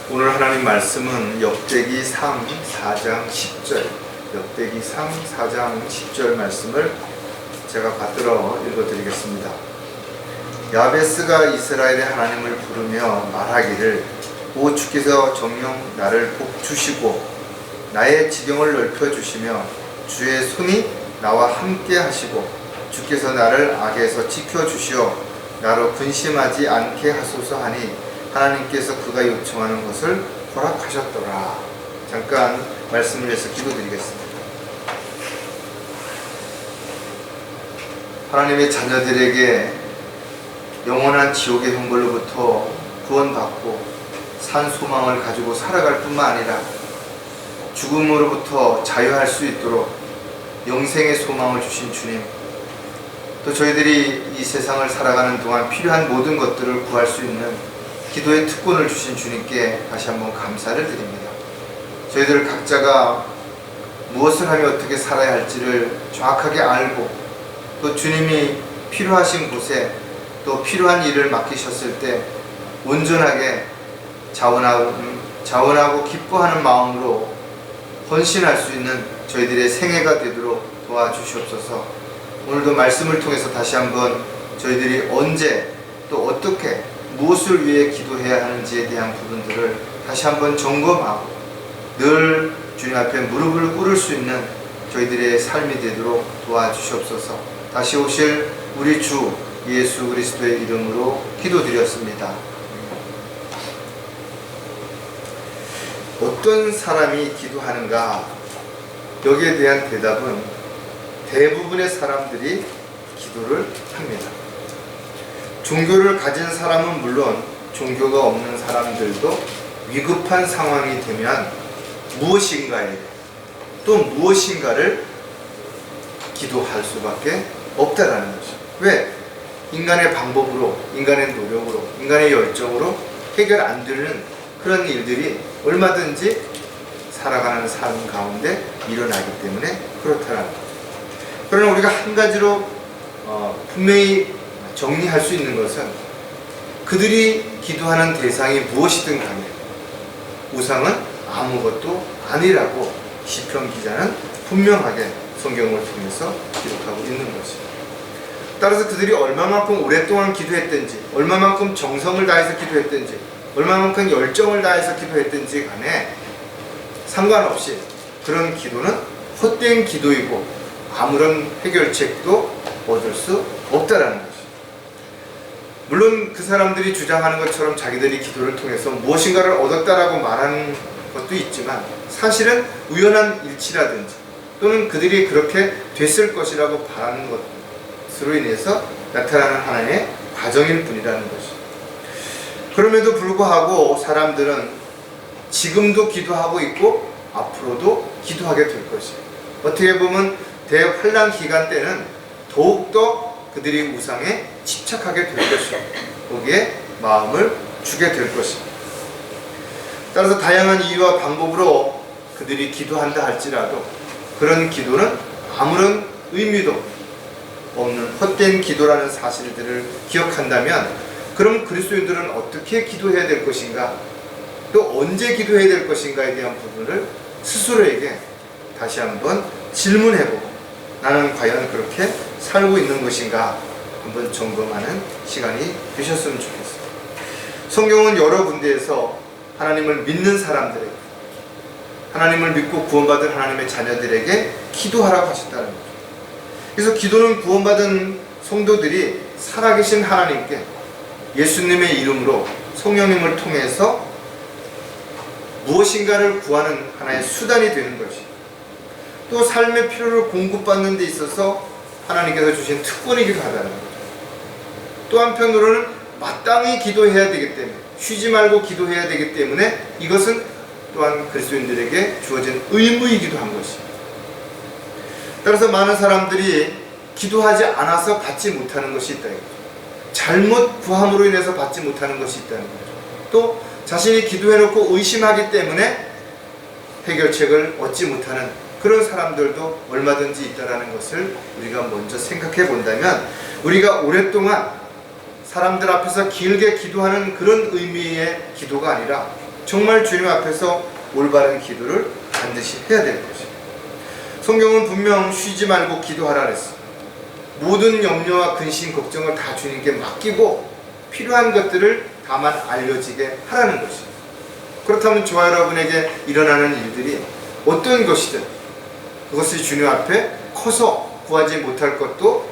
오늘 하나님 말씀은 역대기 3, 4장 10절, 역대기 3, 4장 10절 말씀을 제가 받들어 읽어드리겠습니다. 야베스가 이스라엘의 하나님을 부르며 말하기를, 오 주께서 정녕 나를 복주시고 나의 지경을 넓혀주시며 주의 손이 나와 함께 하시고 주께서 나를 악에서 지켜주시어 나로 근심하지 않게 하소서 하니 하나님께서 그가 요청하는 것을 허락하셨더라. 잠깐 말씀을 위해서 기도드리겠습니다. 하나님의 자녀들에게 영원한 지옥의 형벌로부터 구원받고 산 소망을 가지고 살아갈 뿐만 아니라 죽음으로부터 자유할 수 있도록 영생의 소망을 주신 주님, 또 저희들이 이 세상을 살아가는 동안 필요한 모든 것들을 구할 수 있는 기도의 특권을 주신 주님께 다시 한번 감사를 드립니다. 저희들 각자가 무엇을 하며 어떻게 살아야 할지를 정확하게 알고, 또 주님이 필요하신 곳에 또 필요한 일을 맡기셨을 때 온전하게 자원하고 기뻐하는 마음으로 헌신할 수 있는 저희들의 생애가 되도록 도와주시옵소서. 오늘도 말씀을 통해서 다시 한번 저희들이 언제 또 어떻게 무엇을 위해 기도해야 하는지에 대한 부분들을 다시 한번 점검하고 늘 주님 앞에 무릎을 꿇을 수 있는 저희들의 삶이 되도록 도와주시옵소서. 다시 오실 우리 주 예수 그리스도의 이름으로 기도드렸습니다. 어떤 사람이 기도하는가? 여기에 대한 대답은 대부분의 사람들이 기도를 합니다. 종교를 가진 사람은 물론 종교가 없는 사람들도 위급한 상황이 되면 무엇인가를 기도할 수밖에 없다라는 거죠. 왜? 인간의 방법으로, 인간의 노력으로, 인간의 열정으로 해결 안 되는 그런 일들이 얼마든지 살아가는 삶 가운데 일어나기 때문에 그렇다는 거죠. 그러나 우리가 한 가지로 분명히 정리할 수 있는 것은 그들이 기도하는 대상이 무엇이든 간에 우상은 아무것도 아니라고 시편 기자는 분명하게 성경을 통해서 기록하고 있는 것입니다. 따라서 그들이 얼마만큼 오랫동안 기도했든지, 얼마만큼 정성을 다해서 기도했든지, 얼마만큼 열정을 다해서 기도했든지 간에 상관없이 그런 기도는 헛된 기도이고 아무런 해결책도 얻을 수 없다라는 것입니다. 물론 그 사람들이 주장하는 것처럼 자기들이 기도를 통해서 무엇인가를 얻었다라고 말하는 것도 있지만 사실은 우연한 일치라든지 또는 그들이 그렇게 됐을 것이라고 바라는 것으로 인해서 나타나는 하나님의 과정일 뿐이라는 것입니다. 그럼에도 불구하고 사람들은 지금도 기도하고 있고 앞으로도 기도하게 될 것입니다. 어떻게 보면 대환란 기간 때는 더욱더 그들이 우상에 집착하게 될 것이고 거기에 마음을 주게 될 것입니다. 따라서 다양한 이유와 방법으로 그들이 기도한다 할지라도 그런 기도는 아무런 의미도 없는 헛된 기도라는 사실들을 기억한다면 그럼 그리스도인들은 어떻게 기도해야 될 것인가, 또 언제 기도해야 될 것인가에 대한 부분을 스스로에게 다시 한번 질문해보고 나는 과연 그렇게 살고 있는 것인가 한번 점검하는 시간이 되셨으면 좋겠습니다. 성경은 여러 군데에서 하나님을 믿는 사람들에게, 하나님을 믿고 구원받은 하나님의 자녀들에게 기도하라고 하셨다는 거죠. 그래서 기도는 구원받은 성도들이 살아계신 하나님께 예수님의 이름으로 성령님을 통해서 무엇인가를 구하는 하나의 수단이 되는 것이, 또 삶의 필요를 공급받는 데 있어서 하나님께서 주신 특권이기도 하다는 거죠. 또 한편으로는 마땅히 기도해야 되기 때문에, 쉬지 말고 기도해야 되기 때문에 이것은 또한 그리스도인들에게 주어진 의무이기도 한 것입니다. 따라서 많은 사람들이 기도하지 않아서 받지 못하는 것이 있다는 거죠. 잘못 구함으로 인해서 받지 못하는 것이 있다는 거죠. 또 자신이 기도해놓고 의심하기 때문에 해결책을 얻지 못하는 그런 사람들도 얼마든지 있다는 것을 우리가 먼저 생각해 본다면, 우리가 오랫동안 사람들 앞에서 길게 기도하는 그런 의미의 기도가 아니라 정말 주님 앞에서 올바른 기도를 반드시 해야 될 것입니다. 성경은 분명 쉬지 말고 기도하라 그랬어요. 모든 염려와 근심, 걱정을 다 주님께 맡기고 필요한 것들을 다만 알려지게 하라는 것입니다. 그렇다면 저와 여러분에게 일어나는 일들이 어떤 것이든 그것이 주님 앞에 커서 구하지 못할 것도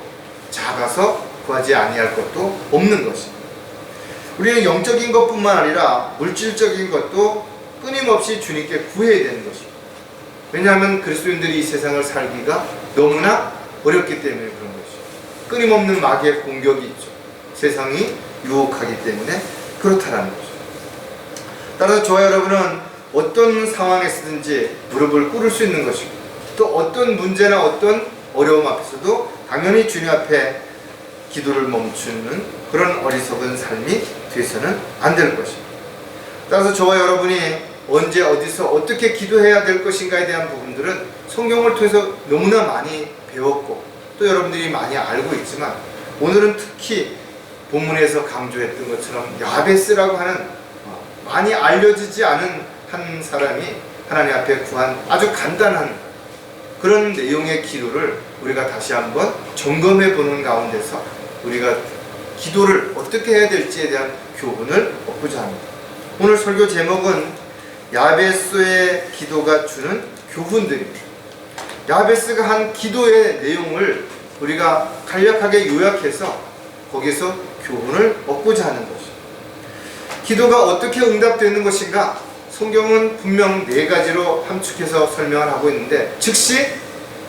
작아서 구하지 아니할 것도 없는 것입니다. 우리는 영적인 것뿐만 아니라 물질적인 것도 끊임없이 주님께 구해야 되는 것입니다. 왜냐하면 그리스도인들이 이 세상을 살기가 너무나 어렵기 때문에 그런 것이죠. 끊임없는 마귀의 공격이 있죠. 세상이 유혹하기 때문에 그렇다라는 거죠. 따라서 저와 여러분은 어떤 상황에서든지 무릎을 꿇을 수 있는 것이고 또 어떤 문제나 어떤 어려움 앞에서도 당연히 주님 앞에 기도를 멈추는 그런 어리석은 삶이 되어서는 안 될 것입니다. 따라서 저와 여러분이 언제 어디서 어떻게 기도해야 될 것인가에 대한 부분들은 성경을 통해서 너무나 많이 배웠고 또 여러분들이 많이 알고 있지만 오늘은 특히 본문에서 강조했던 것처럼 야베스라고 하는 많이 알려지지 않은 한 사람이 하나님 앞에 구한 아주 간단한 그런 내용의 기도를 우리가 다시 한번 점검해 보는 가운데서 우리가 기도를 어떻게 해야 될지에 대한 교훈을 얻고자 합니다. 오늘 설교 제목은 야베스의 기도가 주는 교훈들입니다. 야베스가 한 기도의 내용을 우리가 간략하게 요약해서 거기서 교훈을 얻고자 하는 것입니다. 기도가 어떻게 응답되는 것인가? 성경은 분명 4가지로 함축해서 설명을 하고 있는데 즉시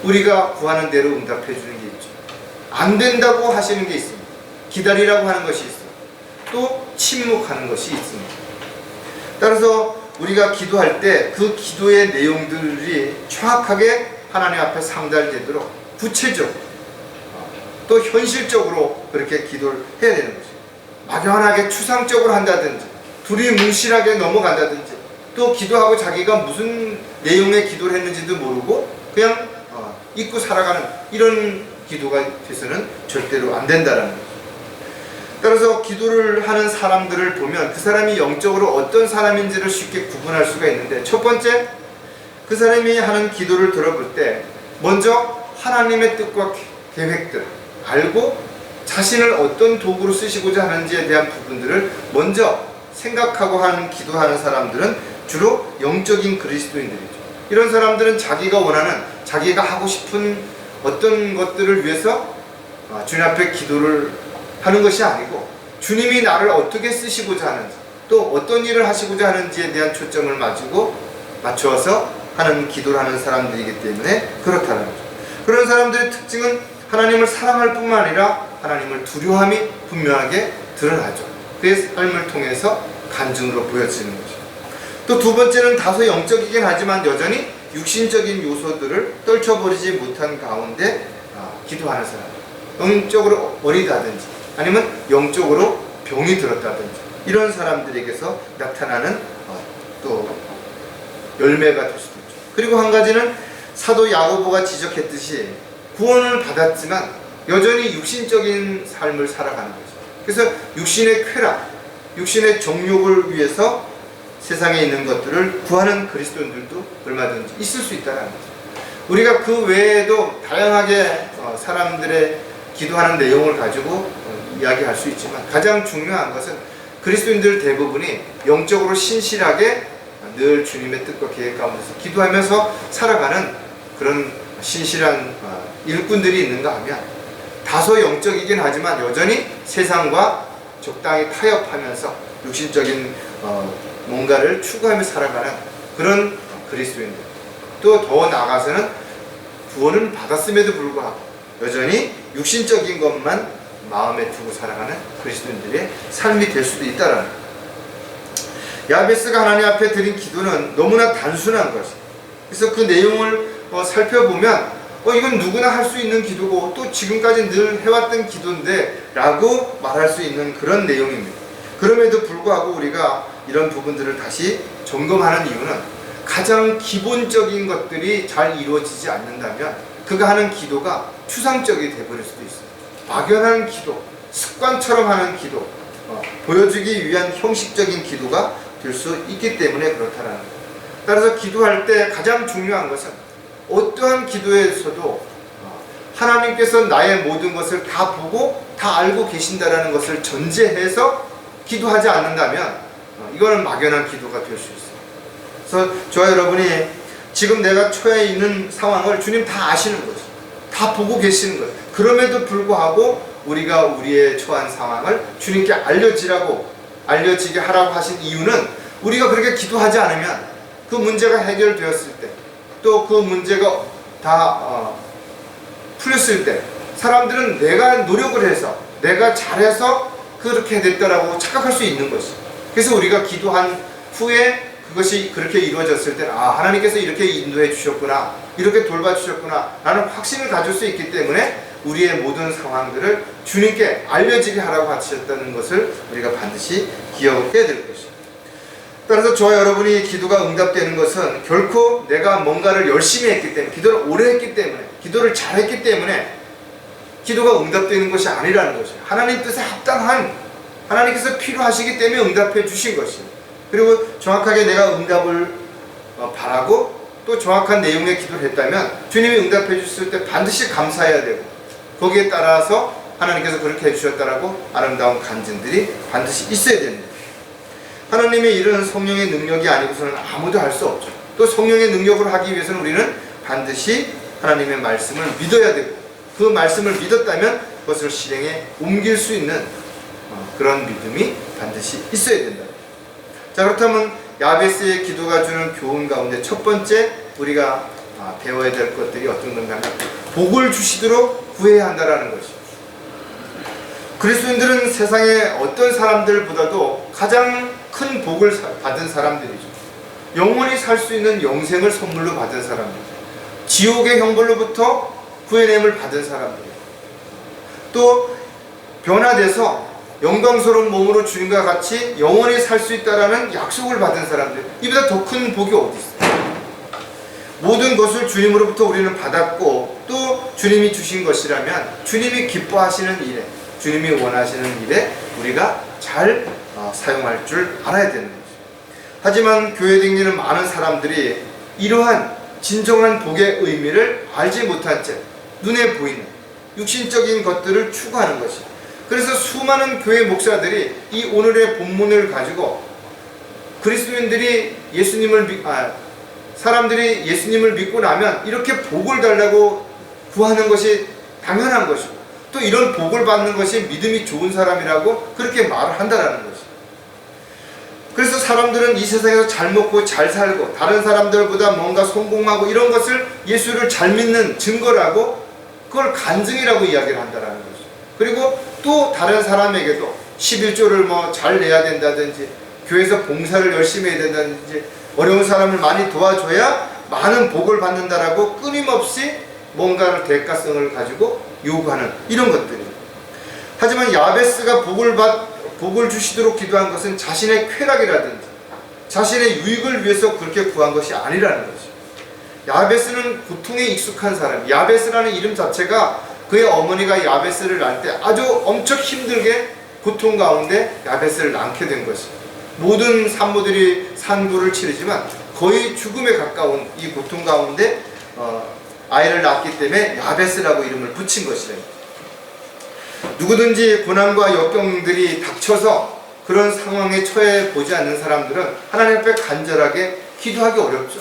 우리가 구하는 대로 응답해 주는 게 있죠. 안 된다고 하시는 게 있습니다. 기다리라고 하는 것이 있어요. 또 침묵하는 것이 있습니다. 따라서 우리가 기도할 때 그 기도의 내용들이 정확하게 하나님 앞에 상달되도록 구체적으로 또 현실적으로 그렇게 기도를 해야 되는 거죠. 막연하게 추상적으로 한다든지 두리뭉실하게 넘어간다든지 또 기도하고 자기가 무슨 내용의 기도를 했는지도 모르고 그냥 잊고 살아가는 이런 기도가 돼서는 절대로 안 된다는 거죠. 따라서 기도를 하는 사람들을 보면 그 사람이 영적으로 어떤 사람인지를 쉽게 구분할 수가 있는데 첫 번째, 그 사람이 하는 기도를 들어볼 때 먼저 하나님의 뜻과 계획들 알고 자신을 어떤 도구로 쓰시고자 하는지에 대한 부분들을 먼저 생각하고 하는 기도하는 사람들은 주로 영적인 그리스도인들이죠. 이런 사람들은 자기가 원하는 자기가 하고 싶은 어떤 것들을 위해서 주님 앞에 기도를 하는 것이 아니고 주님이 나를 어떻게 쓰시고자 하는지 또 어떤 일을 하시고자 하는지에 대한 초점을 맞추어서 하는 기도를 하는 사람들이기 때문에 그렇다는 거죠. 그런 사람들의 특징은 하나님을 사랑할 뿐만 아니라 하나님을 두려움이 분명하게 드러나죠. 그의 삶을 통해서 간증으로 보여지는 거죠. 또 두 번째는 다소 영적이긴 하지만 여전히 육신적인 요소들을 떨쳐버리지 못한 가운데 기도하는 사람, 영적으로 어리다든지 아니면 영적으로 병이 들었다든지 이런 사람들에게서 나타나는 또 열매가 될 수도 있죠. 그리고 한 가지는 사도 야고보가 지적했듯이 구원을 받았지만 여전히 육신적인 삶을 살아가는 거죠. 그래서 육신의 쾌락, 육신의 정욕을 위해서 세상에 있는 것들을 구하는 그리스도인들도 얼마든지 있을 수 있다는 거죠. 우리가 그 외에도 다양하게 사람들의 기도하는 내용을 가지고 이야기할 수 있지만 가장 중요한 것은 그리스도인들 대부분이 영적으로 신실하게 늘 주님의 뜻과 계획 가운데서 기도하면서 살아가는 그런 신실한 일꾼들이 있는가 하면 다소 영적이긴 하지만 여전히 세상과 적당히 타협하면서 육신적인 뭔가를 추구하며 살아가는 그런 그리스도인들, 또 더 나아가서는 구원을 받았음에도 불구하고 여전히 육신적인 것만 마음에 두고 살아가는 그리스도인들의 삶이 될 수도 있다는 거예요. 야베스가 하나님 앞에 드린 기도는 너무나 단순한 것이에요. 그래서 그 내용을 살펴보면 이건 누구나 할 수 있는 기도고 또 지금까지 늘 해왔던 기도인데 라고 말할 수 있는 그런 내용입니다. 그럼에도 불구하고 우리가 이런 부분들을 다시 점검하는 이유는 가장 기본적인 것들이 잘 이루어지지 않는다면 그가 하는 기도가 추상적이 되어버릴 수도 있어요. 막연한 기도, 습관처럼 하는 기도, 보여주기 위한 형식적인 기도가 될 수 있기 때문에 그렇다라는 거예요. 따라서 기도할 때 가장 중요한 것은 어떠한 기도에서도 하나님께서 나의 모든 것을 다 보고 다 알고 계신다라는 것을 전제해서 기도하지 않는다면 이거는 막연한 기도가 될 수 있어요. 그래서 저와 여러분이 지금 내가 처해 있는 상황을 주님 다 아시는 거죠. 다 보고 계시는 거예요. 그럼에도 불구하고 우리가 우리의 처한 상황을 주님께 알려지게 하라고 하신 이유는 우리가 그렇게 기도하지 않으면 그 문제가 해결되었을 때 또 그 문제가 다 풀렸을 때 사람들은 내가 노력을 해서 내가 잘해서 그렇게 됐다라고 착각할 수 있는 것이죠. 그래서 우리가 기도한 후에 그것이 그렇게 이루어졌을 때는 하나님께서 이렇게 인도해 주셨구나, 이렇게 돌봐주셨구나 라는 확신을 가질 수 있기 때문에 우리의 모든 상황들을 주님께 알려지게 하라고 하셨다는 것을 우리가 반드시 기억해야 될 것입니다. 따라서 저와 여러분이 기도가 응답되는 것은 결코 내가 뭔가를 열심히 했기 때문에, 기도를 오래 했기 때문에, 기도를 잘했기 때문에 기도가 응답되는 것이 아니라는 것이에요. 하나님 뜻에 합당한, 하나님께서 필요하시기 때문에 응답해 주신 것이에요. 그리고 정확하게 내가 응답을 바라고 또 정확한 내용의 기도를 했다면 주님이 응답해 주셨을 때 반드시 감사해야 되고, 거기에 따라서 하나님께서 그렇게 해주셨다라고 아름다운 간증들이 반드시 있어야 됩니다. 하나님의 일은 성령의 능력이 아니고서는 아무도 할 수 없죠. 또 성령의 능력을 하기 위해서는 우리는 반드시 하나님의 말씀을 믿어야 되고, 그 말씀을 믿었다면 그것을 실행에 옮길 수 있는 그런 믿음이 반드시 있어야 된다. 자, 그렇다면 야베스의 기도가 주는 교훈 가운데 첫 번째 우리가 배워야 될 것들이 어떤 건가 하면 복을 주시도록 구해야 한다는 것이죠. 그리스도인들은 세상의 어떤 사람들보다도 가장 큰 복을 받은 사람들이죠. 영원히 살 수 있는 영생을 선물로 받은 사람들이죠. 지옥의 형벌로부터 구해냄을 받은 사람들이죠. 또 변화돼서 영광스러운 몸으로 주님과 같이 영원히 살 수 있다라는 약속을 받은 사람들, 이보다 더 큰 복이 어디 있어요? 모든 것을 주님으로부터 우리는 받았고 또 주님이 주신 것이라면 주님이 기뻐하시는 일에, 주님이 원하시는 일에 우리가 잘 사용할 줄 알아야 되는 거죠. 하지만 교회 다니는 많은 사람들이 이러한 진정한 복의 의미를 알지 못한 채 눈에 보이는 육신적인 것들을 추구하는 것이죠. 그래서 수많은 교회 목사들이 이 오늘의 본문을 가지고 그리스도인들이 사람들이 예수님을 믿고 나면 이렇게 복을 달라고 구하는 것이 당연한 것이고, 또 이런 복을 받는 것이 믿음이 좋은 사람이라고 그렇게 말을 한다는 것이죠. 그래서 사람들은 이 세상에서 잘 먹고 잘 살고 다른 사람들보다 뭔가 성공하고 이런 것을 예수를 잘 믿는 증거라고, 그걸 간증이라고 이야기를 한다는 거죠. 그리고 또 다른 사람에게도 11조를 잘 내야 된다든지, 교회에서 봉사를 열심히 해야 된다든지, 어려운 사람을 많이 도와줘야 많은 복을 받는다라고 끊임없이 뭔가를 대가성을 가지고 요구하는 이런 것들이에요. 하지만 야베스가 복을 주시도록 기도한 것은 자신의 쾌락이라든지 자신의 유익을 위해서 그렇게 구한 것이 아니라는 거죠. 야베스는 고통에 익숙한 사람, 야베스라는 이름 자체가 그의 어머니가 야베스를 낳을 때 아주 엄청 힘들게 고통 가운데 야베스를 낳게 된 것입니다. 모든 산모들이 산부를 치르지만 거의 죽음에 가까운 이 고통 가운데 아이를 낳았기 때문에 야베스라고 이름을 붙인 것이래요. 누구든지 고난과 역경들이 닥쳐서 그런 상황에 처해 보지 않는 사람들은 하나님 앞에 간절하게 기도하기 어렵죠.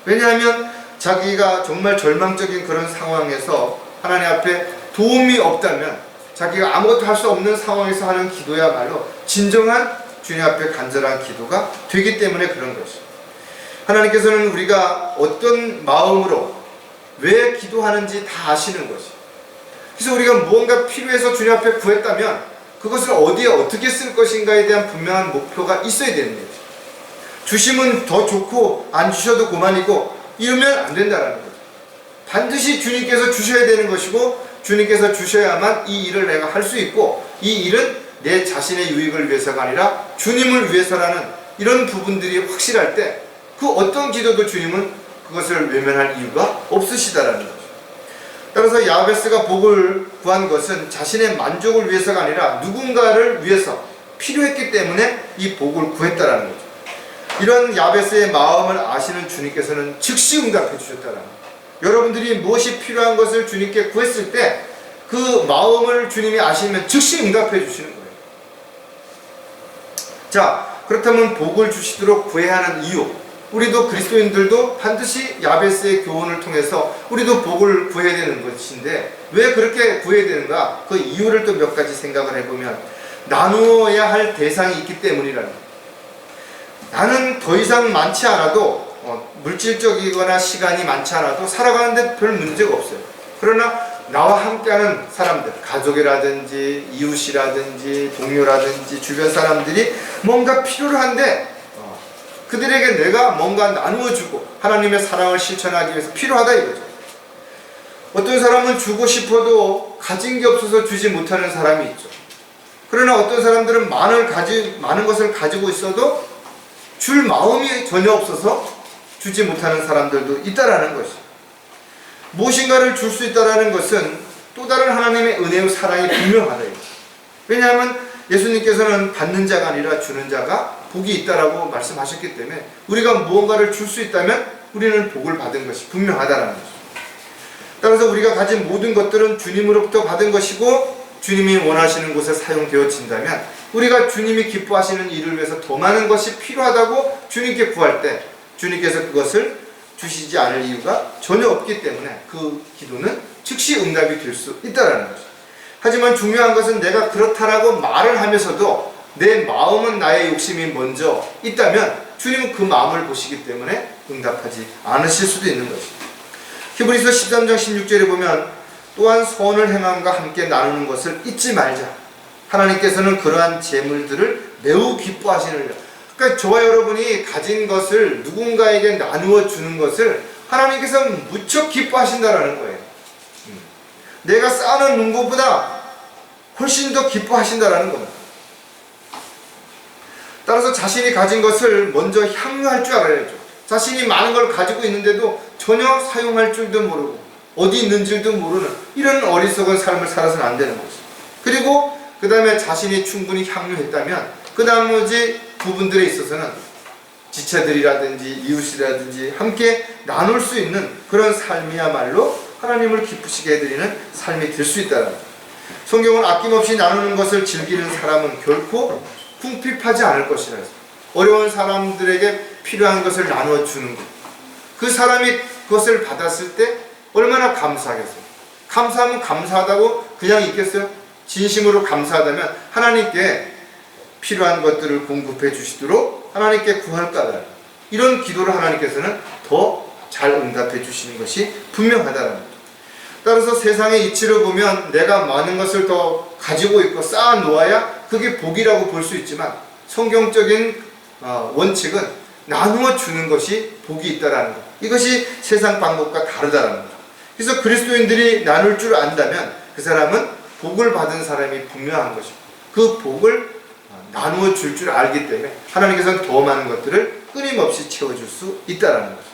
왜냐하면 자기가 정말 절망적인 그런 상황에서 하나님 앞에 도움이 없다면, 자기가 아무것도 할 수 없는 상황에서 하는 기도야말로 진정한 주님 앞에 간절한 기도가 되기 때문에 그런 것이죠. 하나님께서는 우리가 어떤 마음으로 왜 기도하는지 다 아시는 것이죠. 그래서 우리가 무언가 필요해서 주님 앞에 구했다면 그것을 어디에 어떻게 쓸 것인가에 대한 분명한 목표가 있어야 되는 거죠. 주시면 더 좋고 안 주셔도 그만이고 이러면 안 된다는 거죠. 반드시 주님께서 주셔야 되는 것이고, 주님께서 주셔야만 이 일을 내가 할 수 있고, 이 일은 내 자신의 유익을 위해서가 아니라 주님을 위해서라는 이런 부분들이 확실할 때 그 어떤 기도도 주님은 그것을 외면할 이유가 없으시다라는 거죠. 따라서 야베스가 복을 구한 것은 자신의 만족을 위해서가 아니라 누군가를 위해서 필요했기 때문에 이 복을 구했다라는 거죠. 이런 야베스의 마음을 아시는 주님께서는 즉시 응답해 주셨다는 거예요. 여러분들이 무엇이 필요한 것을 주님께 구했을 때 그 마음을 주님이 아시면 즉시 응답해 주시는 거예요. 자, 그렇다면 복을 주시도록 구해야 하는 이유, 우리도 그리스도인들도 반드시 야베스의 교훈을 통해서 우리도 복을 구해야 되는 것인데 왜 그렇게 구해야 되는가? 그 이유를 또 몇 가지 생각을 해보면 나누어야 할 대상이 있기 때문이라는 거예요. 나는 더 이상 많지 않아도 물질적이거나 시간이 많지 않아도 살아가는데 별 문제가 없어요. 그러나 나와 함께하는 사람들, 가족이라든지 이웃이라든지 동료라든지 주변 사람들이 뭔가 필요로 한데 그들에게 내가 뭔가 나누어주고 하나님의 사랑을 실천하기 위해서 필요하다 이거죠. 어떤 사람은 주고 싶어도 가진 게 없어서 주지 못하는 사람이 있죠. 그러나 어떤 사람들은 많은 것을 가지고 있어도 줄 마음이 전혀 없어서 주지 못하는 사람들도 있다라는 것이죠. 무엇인가를 줄 수 있다는 것은 또 다른 하나님의 은혜의 사랑이 분명하다. 왜냐하면 예수님께서는 받는 자가 아니라 주는 자가 복이 있다라고 말씀하셨기 때문에 우리가 무언가를 줄 수 있다면 우리는 복을 받은 것이 분명하다라는 것이죠. 따라서 우리가 가진 모든 것들은 주님으로부터 받은 것이고 주님이 원하시는 곳에 사용되어진다면 우리가 주님이 기뻐하시는 일을 위해서 더 많은 것이 필요하다고 주님께 구할 때 주님께서 그것을 주시지 않을 이유가 전혀 없기 때문에 그 기도는 즉시 응답이 될 수 있다는 것이죠. 하지만 중요한 것은 내가 그렇다라고 말을 하면서도 내 마음은 나의 욕심이 먼저 있다면 주님은 그 마음을 보시기 때문에 응답하지 않으실 수도 있는 것이죠. 히브리서 13장 16절에 보면 또한 선을 행함과 함께 나누는 것을 잊지 말자. 하나님께서는 그러한 재물들을 매우 기뻐하시느니라. 그러니까 저와 여러분이 가진 것을 누군가에게 나누어 주는 것을 하나님께서 무척 기뻐하신다라는 거예요. 내가 쌓아놓은 것보다 훨씬 더 기뻐하신다라는 겁니다. 따라서 자신이 가진 것을 먼저 향유할 줄 알아야죠. 자신이 많은 걸 가지고 있는데도 전혀 사용할 줄도 모르고 어디 있는지도 모르는 이런 어리석은 삶을 살아서는 안 되는 거죠. 그리고 그 다음에 자신이 충분히 향유했다면 그 나머지 부분들에 있어서는 지체들이라든지 이웃이라든지 함께 나눌 수 있는 그런 삶이야말로 하나님을 기쁘시게 해드리는 삶이 될 수 있다는 거죠. 성경은 아낌없이 나누는 것을 즐기는 사람은 결코 궁핍하지 않을 것이라 해서 어려운 사람들에게 필요한 것을 나누어 주는 것, 그 사람이 그것을 받았을 때 얼마나 감사하겠어요. 감사하면 감사하다고 그냥 있겠어요? 진심으로 감사하다면 하나님께 필요한 것들을 공급해 주시도록 하나님께 구할까다. 이런 기도를 하나님께서는 더 잘 응답해 주시는 것이 분명하다는 거죠. 따라서 세상의 이치를 보면 내가 많은 것을 더 가지고 있고 쌓아 놓아야 그게 복이라고 볼 수 있지만 성경적인 원칙은 나누어 주는 것이 복이 있다라는 것. 이것이 세상 방법과 다르다라는 거죠. 그래서 그리스도인들이 나눌 줄 안다면 그 사람은 복을 받은 사람이 분명한 것이고 그 복을 나누어 줄 알기 때문에 하나님께서는 더 많은 것들을 끊임없이 채워줄 수 있다는 거죠.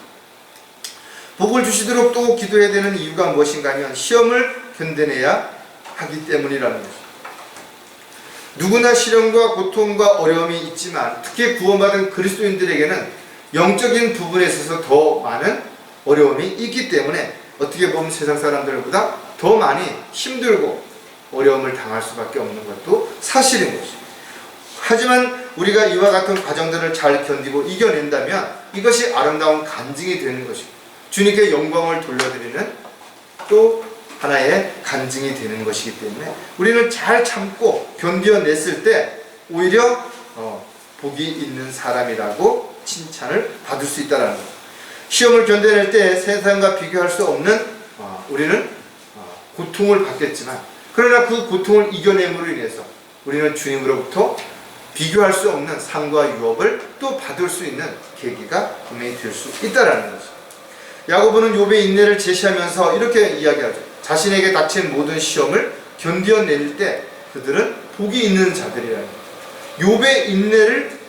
복을 주시도록 또 기도해야 되는 이유가 무엇인가 하면 시험을 견뎌내야 하기 때문이라는 거죠. 누구나 시련과 고통과 어려움이 있지만 특히 구원받은 그리스도인들에게는 영적인 부분에 있어서 더 많은 어려움이 있기 때문에 어떻게 보면 세상 사람들보다 더 많이 힘들고 어려움을 당할 수밖에 없는 것도 사실인 것이죠. 하지만 우리가 이와 같은 과정들을 잘 견디고 이겨낸다면 이것이 아름다운 간증이 되는 것이고 주님께 영광을 돌려드리는 또 하나의 간증이 되는 것이기 때문에 우리는 잘 참고 견뎌냈을 때 오히려 복이 있는 사람이라고 칭찬을 받을 수 있다는 거죠. 시험을 견뎌낼 때 세상과 비교할 수 없는 우리는 고통을 받겠지만 그러나 그 고통을 이겨냄으로 인해서 우리는 주님으로부터 비교할 수 없는 상과 유업을 또 받을 수 있는 계기가 분명히 될 수 있다는 거죠. 야고보는 욥의 인내를 제시하면서 이렇게 이야기하죠. 자신에게 닥친 모든 시험을 견뎌낼 때 그들은 복이 있는 자들이라는 거예요. 욥의 인내를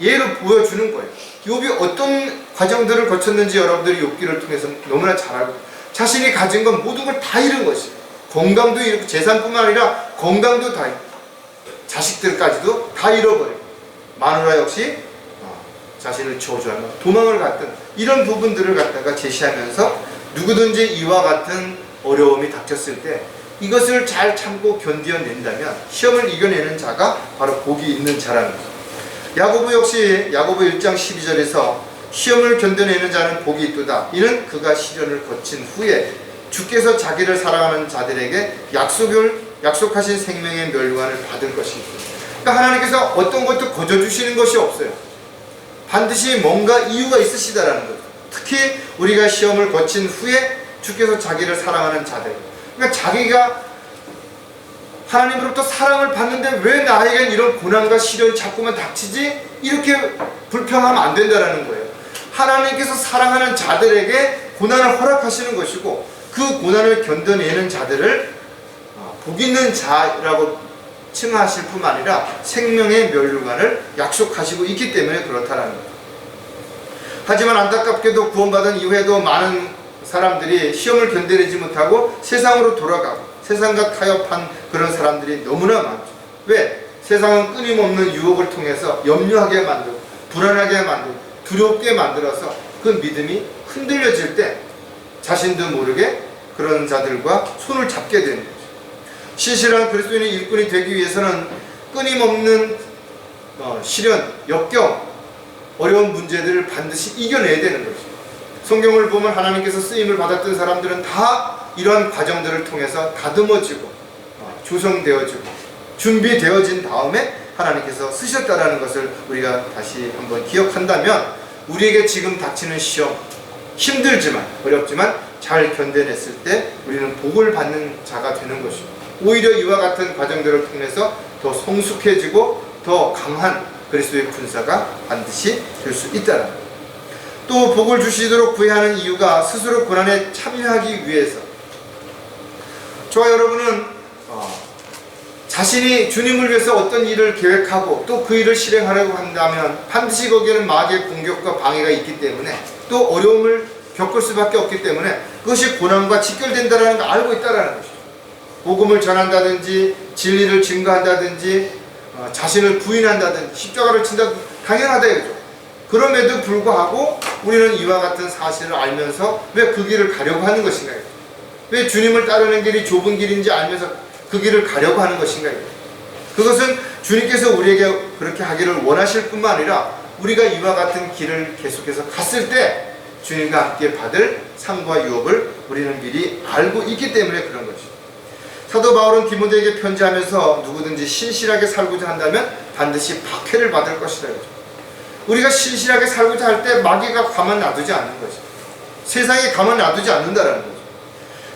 예로 보여주는 거예요. 욥이 어떤 과정들을 거쳤는지 여러분들이 욥기를 통해서 너무나 잘 알고 자신이 가진 건 모든 걸 다 잃은 것이에요. 건강도 잃고 재산뿐만 아니라 건강도 다 잃고 자식들까지도 다 잃어버리고 마누라 역시 자신을 저주하며 도망을 갔던 이런 부분들을 갖다가 제시하면서 누구든지 이와 같은 어려움이 닥쳤을 때 이것을 잘 참고 견뎌낸다면 시험을 이겨내는 자가 바로 복이 있는 자라는 거죠. 야고보 역시 야고보 1장 12절에서 시험을 견뎌내는 자는 복이 있도다. 이는 그가 시련을 거친 후에 주께서 자기를 사랑하는 자들에게 약속하신 생명의 멸관을 받을 것이고, 그러니까 하나님께서 어떤 것도 거저 주시는 것이 없어요. 반드시 뭔가 이유가 있으시다라는 거죠. 특히 우리가 시험을 거친 후에 주께서 자기를 사랑하는 자들, 그러니까 자기가 하나님으로부터 사랑을 받는데 왜 나에겐 이런 고난과 시련이 자꾸만 닥치지? 이렇게 불평하면 안 된다는 거예요. 하나님께서 사랑하는 자들에게 고난을 허락하시는 것이고, 그 고난을 견뎌내는 자들을 복 있는 자라고 칭하실 뿐만 아니라 생명의 멸류관을 약속하시고 있기 때문에 그렇다는 거예요. 하지만 안타깝게도 구원받은 이후에도 많은 사람들이 시험을 견뎌내지 못하고 세상으로 돌아가고 세상과 타협한 그런 사람들이 너무나 많죠. 왜? 세상은 끊임없는 유혹을 통해서 염려하게 만들고 불안하게 만들고 두렵게 만들어서 그 믿음이 흔들려질 때 자신도 모르게 그런 자들과 손을 잡게 되는 거죠. 신실한 그리스도인의 일꾼이 되기 위해서는 끊임없는 시련, 역경, 어려운 문제들을 반드시 이겨내야 되는 거죠. 성경을 보면 하나님께서 쓰임을 받았던 사람들은 다 이러한 과정들을 통해서 다듬어지고 조성되어지고 준비되어진 다음에 하나님께서 쓰셨다라는 것을 우리가 다시 한번 기억한다면, 우리에게 지금 닥치는 시험, 힘들지만 어렵지만 잘 견뎌냈을 때 우리는 복을 받는 자가 되는 것이고, 오히려 이와 같은 과정들을 통해서 더 성숙해지고 더 강한 그리스도의 군사가 반드시 될 수 있다는 것. 또 복을 주시도록 구해하는 이유가 스스로 고난에 참여하기 위해서. 저와 여러분은 자신이 주님을 위해서 어떤 일을 계획하고 또 그 일을 실행하려고 한다면 반드시 거기에는 마귀의 공격과 방해가 있기 때문에, 또 어려움을 겪을 수밖에 없기 때문에 그것이 고난과 직결된다는 걸 알고 있다는 것이죠. 복음을 전한다든지 진리를 증거한다든지 자신을 부인한다든지 십자가를 친다든지 당연하다 이거죠. 그럼에도 불구하고 우리는 이와 같은 사실을 알면서 왜 그 길을 가려고 하는 것인가요? 왜 주님을 따르는 길이 좁은 길인지 알면서 그 길을 가려고 하는 것인가요? 그것은 주님께서 우리에게 그렇게 하기를 원하실 뿐만 아니라 우리가 이와 같은 길을 계속해서 갔을 때 주님과 함께 받을 상과 유업을 우리는 미리 알고 있기 때문에 그런 것이죠. 사도 바울은 디모데에게 편지하면서 누구든지 신실하게 살고자 한다면 반드시 박해를 받을 것이다. 우리가 신실하게 살고자 할 때 마귀가 가만 놔두지 않는 거죠. 세상이 가만 놔두지 않는다는 거죠.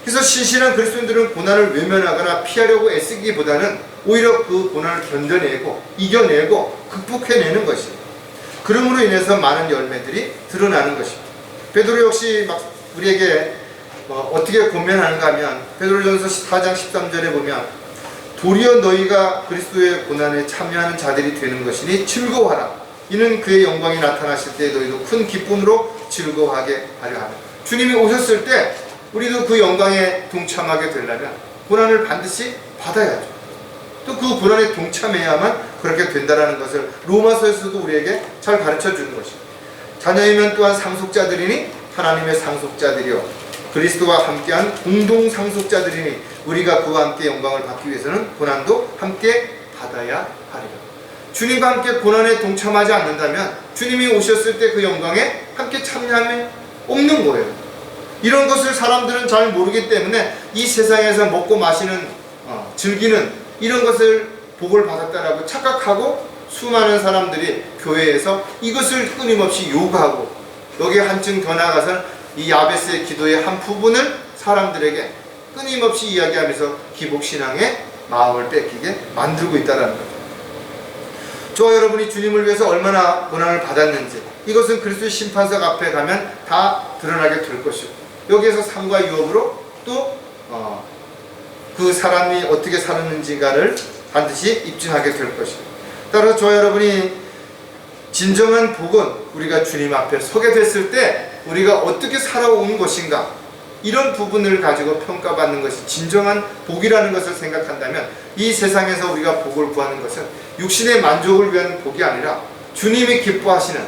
그래서 신실한 그리스도인들은 고난을 외면하거나 피하려고 애쓰기보다는 오히려 그 고난을 견뎌내고 이겨내고 극복해내는 것이에요. 그러므로 인해서 많은 열매들이 드러나는 것입니다. 베드로 역시 우리에게 어떻게 권면하는가 하면 베드로전서 4장 13절에 보면, 도리어 너희가 그리스도의 고난에 참여하는 자들이 되는 것이니 즐거워하라. 이는 그의 영광이 나타나실 때 너희도 큰 기쁨으로 즐거워하게 하려 하라. 주님이 오셨을 때 우리도 그 영광에 동참하게 되려면 고난을 반드시 받아야죠. 또 그 고난에 동참해야만 그렇게 된다는 것을 로마서에서도 우리에게 잘 가르쳐 주는 것입니다. 자녀이면 또한 상속자들이니 하나님의 상속자들이요 그리스도와 함께한 공동 상속자들이니 우리가 그와 함께 영광을 받기 위해서는 고난도 함께 받아야 하리라. 주님과 함께 고난에 동참하지 않는다면 주님이 오셨을 때 그 영광에 함께 참여함이 없는 거예요. 이런 것을 사람들은 잘 모르기 때문에 이 세상에서 먹고 마시는 즐기는 이런 것을 복을 받았다라고 착각하고 수많은 사람들이 교회에서 이것을 끊임없이 요구하고, 여기에 한층 더 나아가서는 이 야베스의 기도의 한 부분을 사람들에게 끊임없이 이야기하면서 기복신앙의 마음을 뺏기게 만들고 있다는 거죠. 저와 여러분이 주님을 위해서 얼마나 고난을 받았는지 이것은 그리스도의 심판석 앞에 가면 다 드러나게 될 것이고, 여기에서 삶과 유업으로 또 그 사람이 어떻게 살았는지가를 반드시 입증하게 될 것입니다. 따라서 저와 여러분이 진정한 복은 우리가 주님 앞에 서게 됐을 때 우리가 어떻게 살아온 것인가, 이런 부분을 가지고 평가받는 것이 진정한 복이라는 것을 생각한다면, 이 세상에서 우리가 복을 구하는 것은 육신의 만족을 위한 복이 아니라 주님이 기뻐하시는,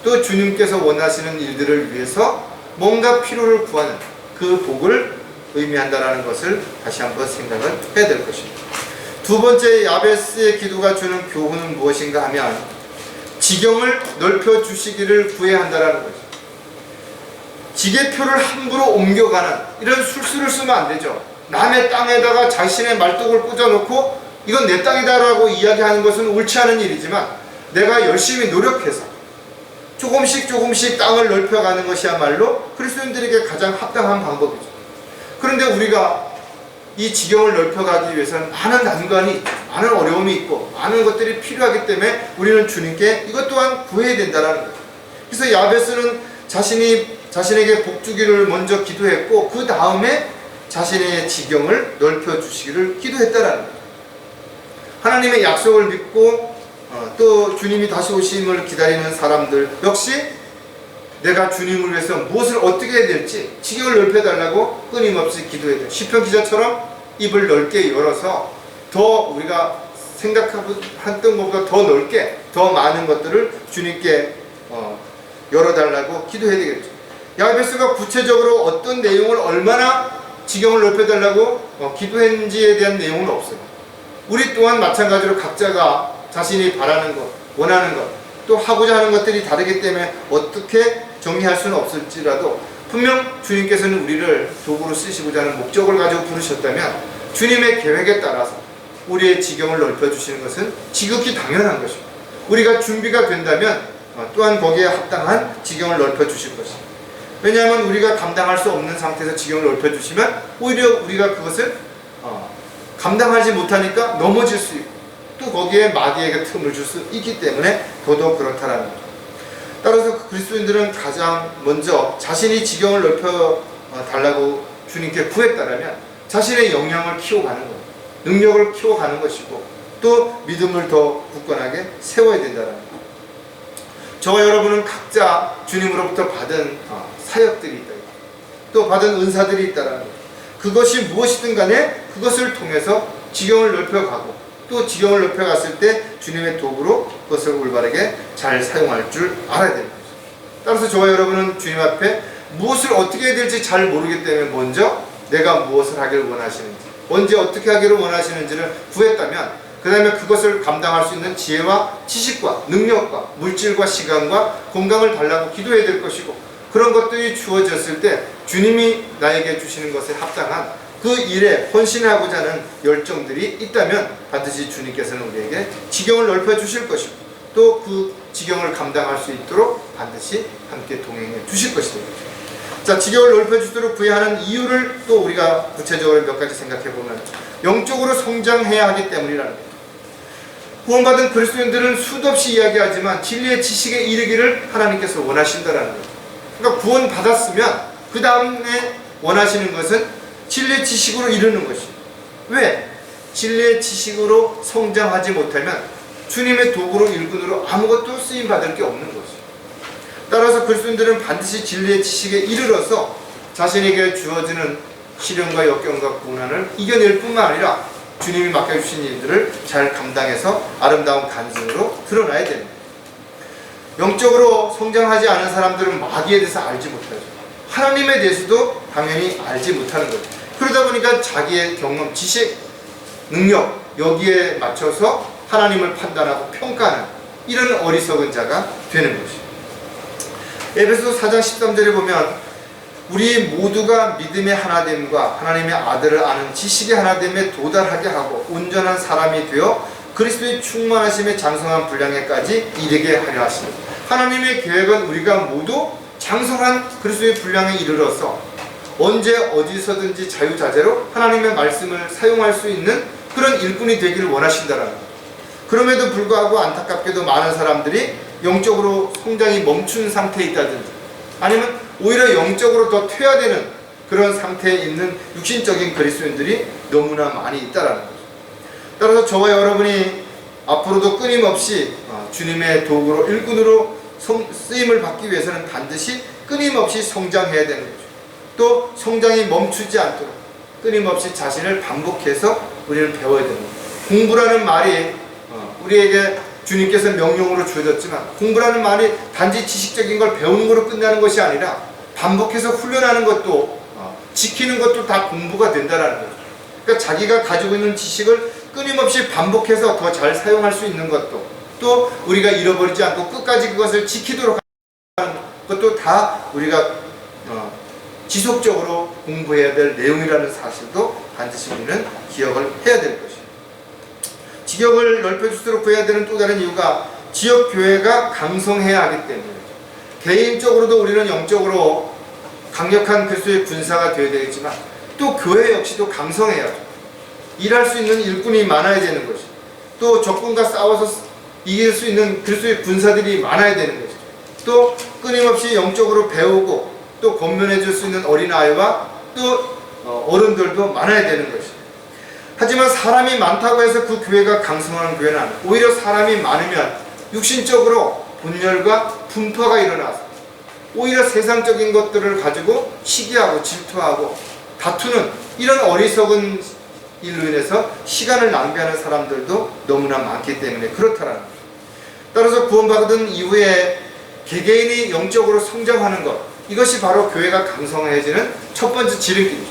또 주님께서 원하시는 일들을 위해서 뭔가 필요를 구하는 그 복을 의미한다는 것을 다시 한번 생각을 해야 될 것입니다. 두 번째 야베스의 기도가 주는 교훈은 무엇인가 하면 지경을 넓혀주시기를 구해야 한다는 것입니다. 지게표를 함부로 옮겨가는 이런 술수를 쓰면 안 되죠. 남의 땅에다가 자신의 말뚝을 꽂아놓고 이건 내 땅이다라고 이야기하는 것은 옳지 않은 일이지만 내가 열심히 노력해서 조금씩 땅을 넓혀가는 것이야말로 그리스도인들에게 가장 합당한 방법이죠. 그런데 우리가 이 지경을 넓혀가기 위해서는 많은 난관이, 많은 어려움이 있고 많은 것들이 필요하기 때문에 우리는 주님께 이것 또한 구해야 된다는 거예요. 그래서 야베스는 자신에게 복주기를 먼저 기도했고 그 다음에 자신의 지경을 넓혀주시기를 기도했다는 거예요. 하나님의 약속을 믿고 또 주님이 다시 오심을 기다리는 사람들 역시 내가 주님을 위해서 무엇을 어떻게 해야 될지 지경을 넓혀달라고 끊임없이 기도해야 돼요. 시편 기자처럼 입을 넓게 열어서 더 우리가 생각했던 것보다 더 넓게 더 많은 것들을 주님께 열어달라고 기도해야 되겠죠. 야베스가 구체적으로 어떤 내용을 얼마나 지경을 넓혀달라고 기도했는지에 대한 내용은 없어요. 우리 또한 마찬가지로 각자가 자신이 바라는 것, 원하는 것, 또 하고자 하는 것들이 다르기 때문에 어떻게 정리할 수는 없을지라도 분명 주님께서는 우리를 도구로 쓰시고자 하는 목적을 가지고 부르셨다면 주님의 계획에 따라서 우리의 지경을 넓혀주시는 것은 지극히 당연한 것입니다. 우리가 준비가 된다면 또한 거기에 합당한 지경을 넓혀주실 것입니다. 왜냐하면 우리가 감당할 수 없는 상태에서 지경을 넓혀주시면 오히려 우리가 그것을 감당하지 못하니까 넘어질 수 있고 또 거기에 마귀에게 틈을 줄 수 있기 때문에 더더욱 그렇다라는 거죠. 따라서 그리스도인들은 가장 먼저 자신이 지경을 넓혀 달라고 주님께 구했다라면 자신의 역량을 키워가는 것, 능력을 키워가는 것이고 또 믿음을 더 굳건하게 세워야 된다는 것. 저와 여러분은 각자 주님으로부터 받은 사역들이 있다. 또 받은 은사들이 있다는 것. 그것이 무엇이든 간에 그것을 통해서 지경을 넓혀가고 또 지경을 넓혀갔을 때 주님의 도구로 그것을 올바르게 잘 사용할 줄 알아야 됩니다. 따라서 저와 여러분은 주님 앞에 무엇을 어떻게 해야 될지 잘 모르기 때문에 먼저 내가 무엇을 하기를 원하시는지, 언제 어떻게 하기를 원하시는지를 구했다면 그 다음에 그것을 감당할 수 있는 지혜와 지식과 능력과 물질과 시간과 건강을 달라고 기도해야 될 것이고 그런 것들이 주어졌을 때 주님이 나에게 주시는 것에 합당한 그 일에 헌신하고자 하는 열정들이 있다면 반드시 주님께서는 우리에게 지경을 넓혀 주실 것이고 또 그 지경을 감당할 수 있도록 반드시 함께 동행해 주실 것이다. 자, 지경을 넓혀 주도록 구해야 하는 이유를 또 우리가 구체적으로 몇 가지 생각해 보면 영적으로 성장해야 하기 때문이라는 거예요. 구원받은 그리스도인들은 수도 없이 이야기하지만 진리의 지식에 이르기를 하나님께서 원하신다라는 거예요. 그러니까 구원 받았으면 그 다음에 원하시는 것은 진리의 지식으로 이르는 것이에요. 왜? 진리의 지식으로 성장하지 못하면 주님의 도구로 일꾼으로 아무것도 쓰임받을 게 없는 것이에요. 따라서 그리스도인들은 반드시 진리의 지식에 이르러서 자신에게 주어지는 시련과 역경과 고난을 이겨낼 뿐만 아니라 주님이 맡겨주신 일들을 잘 감당해서 아름다운 간증으로 드러나야 됩니다. 영적으로 성장하지 않은 사람들은 마귀에 대해서 알지 못하죠. 하나님에 대해서도 당연히 알지 못하는 거죠. 그러다 보니까 자기의 경험, 지식, 능력 여기에 맞춰서 하나님을 판단하고 평가하는 이런 어리석은 자가 되는 것이죠. 에베소 4장 13절에 보면 우리 모두가 믿음의 하나됨과 하나님의 아들을 아는 지식의 하나됨에 도달하게 하고 온전한 사람이 되어 그리스도의 충만하심의 장성한 분량에까지 이르게 하려 하십니다. 하나님의 계획은 우리가 모두 장성한 그리스도의 분량에 이르러서 언제 어디서든지 자유자재로 하나님의 말씀을 사용할 수 있는 그런 일꾼이 되기를 원하신다는 거예요. 그럼에도 불구하고 안타깝게도 많은 사람들이 영적으로 성장이 멈춘 상태에 있다든지 아니면 오히려 영적으로 더 퇴화되는 그런 상태에 있는 육신적인 그리스도인들이 너무나 많이 있다는 거죠. 따라서 저와 여러분이 앞으로도 끊임없이 주님의 도구로 일꾼으로 쓰임을 받기 위해서는 반드시 끊임없이 성장해야 되는 거죠. 또 성장이 멈추지 않도록 끊임없이 자신을 반복해서 우리는 배워야 되는 거죠. 공부라는 말이 우리에게 주님께서 명령으로 주어졌지만 공부라는 말이 단지 지식적인 걸 배우는 거로 끝나는 것이 아니라 반복해서 훈련하는 것도 지키는 것도 다 공부가 된다는 거죠. 그러니까 자기가 가지고 있는 지식을 끊임없이 반복해서 더 잘 사용할 수 있는 것도, 또 우리가 잃어버리지 않고 끝까지 그것을 지키도록 하는 것도 다 우리가 지속적으로 공부해야 될 내용이라는 사실도 반드시 우리는 기억을 해야 될 것이에요. 지역을 넓혀줄수록 구해야 되는 또 다른 이유가 지역 교회가 강성해야 하기 때문이죠. 개인적으로도 우리는 영적으로 강력한 그리스도의 군사가 되어야 되겠지만 또 교회 역시도 강성해야죠. 일할 수 있는 일꾼이 많아야 되는 것이죠. 또 적군과 싸워서 이길 수 있는 그리스도의 군사들이 많아야 되는 것이죠. 또 끊임없이 영적으로 배우고 또 권면해 줄 수 있는 어린아이와 또 어른들도 많아야 되는 것이죠. 하지만 사람이 많다고 해서 그 교회가 강성한 교회는 아니에요. 오히려 사람이 많으면 육신적으로 분열과 분파가 일어나서 오히려 세상적인 것들을 가지고 시기하고 질투하고 다투는 이런 어리석은 일로 인해서 시간을 낭비하는 사람들도 너무나 많기 때문에 그렇다라는 거죠. 따라서 구원받은 이후에 개개인이 영적으로 성장하는 것, 이것이 바로 교회가 강성해지는 첫 번째 지름길이죠.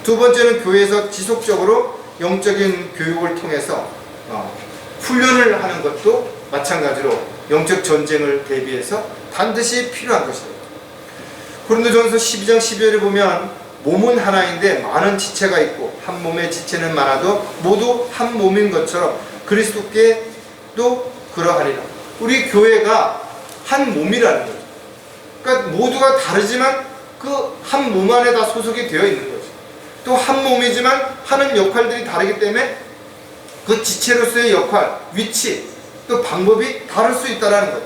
두 번째는 교회에서 지속적으로 영적인 교육을 통해서 훈련을 하는 것도 마찬가지로 영적 전쟁을 대비해서 반드시 필요한 것이다. 고린도전서 12장 12절에 보면 몸은 하나인데 많은 지체가 있고 한 몸의 지체는 많아도 모두 한 몸인 것처럼 그리스도께도 그러하리라. 우리 교회가 한 몸이라는 거죠. 그러니까 모두가 다르지만 그 한 몸 안에 다 소속이 되어 있는 거죠. 또 한 몸이지만 하는 역할들이 다르기 때문에 그 지체로서의 역할, 위치, 또 방법이 다를 수 있다는 거죠.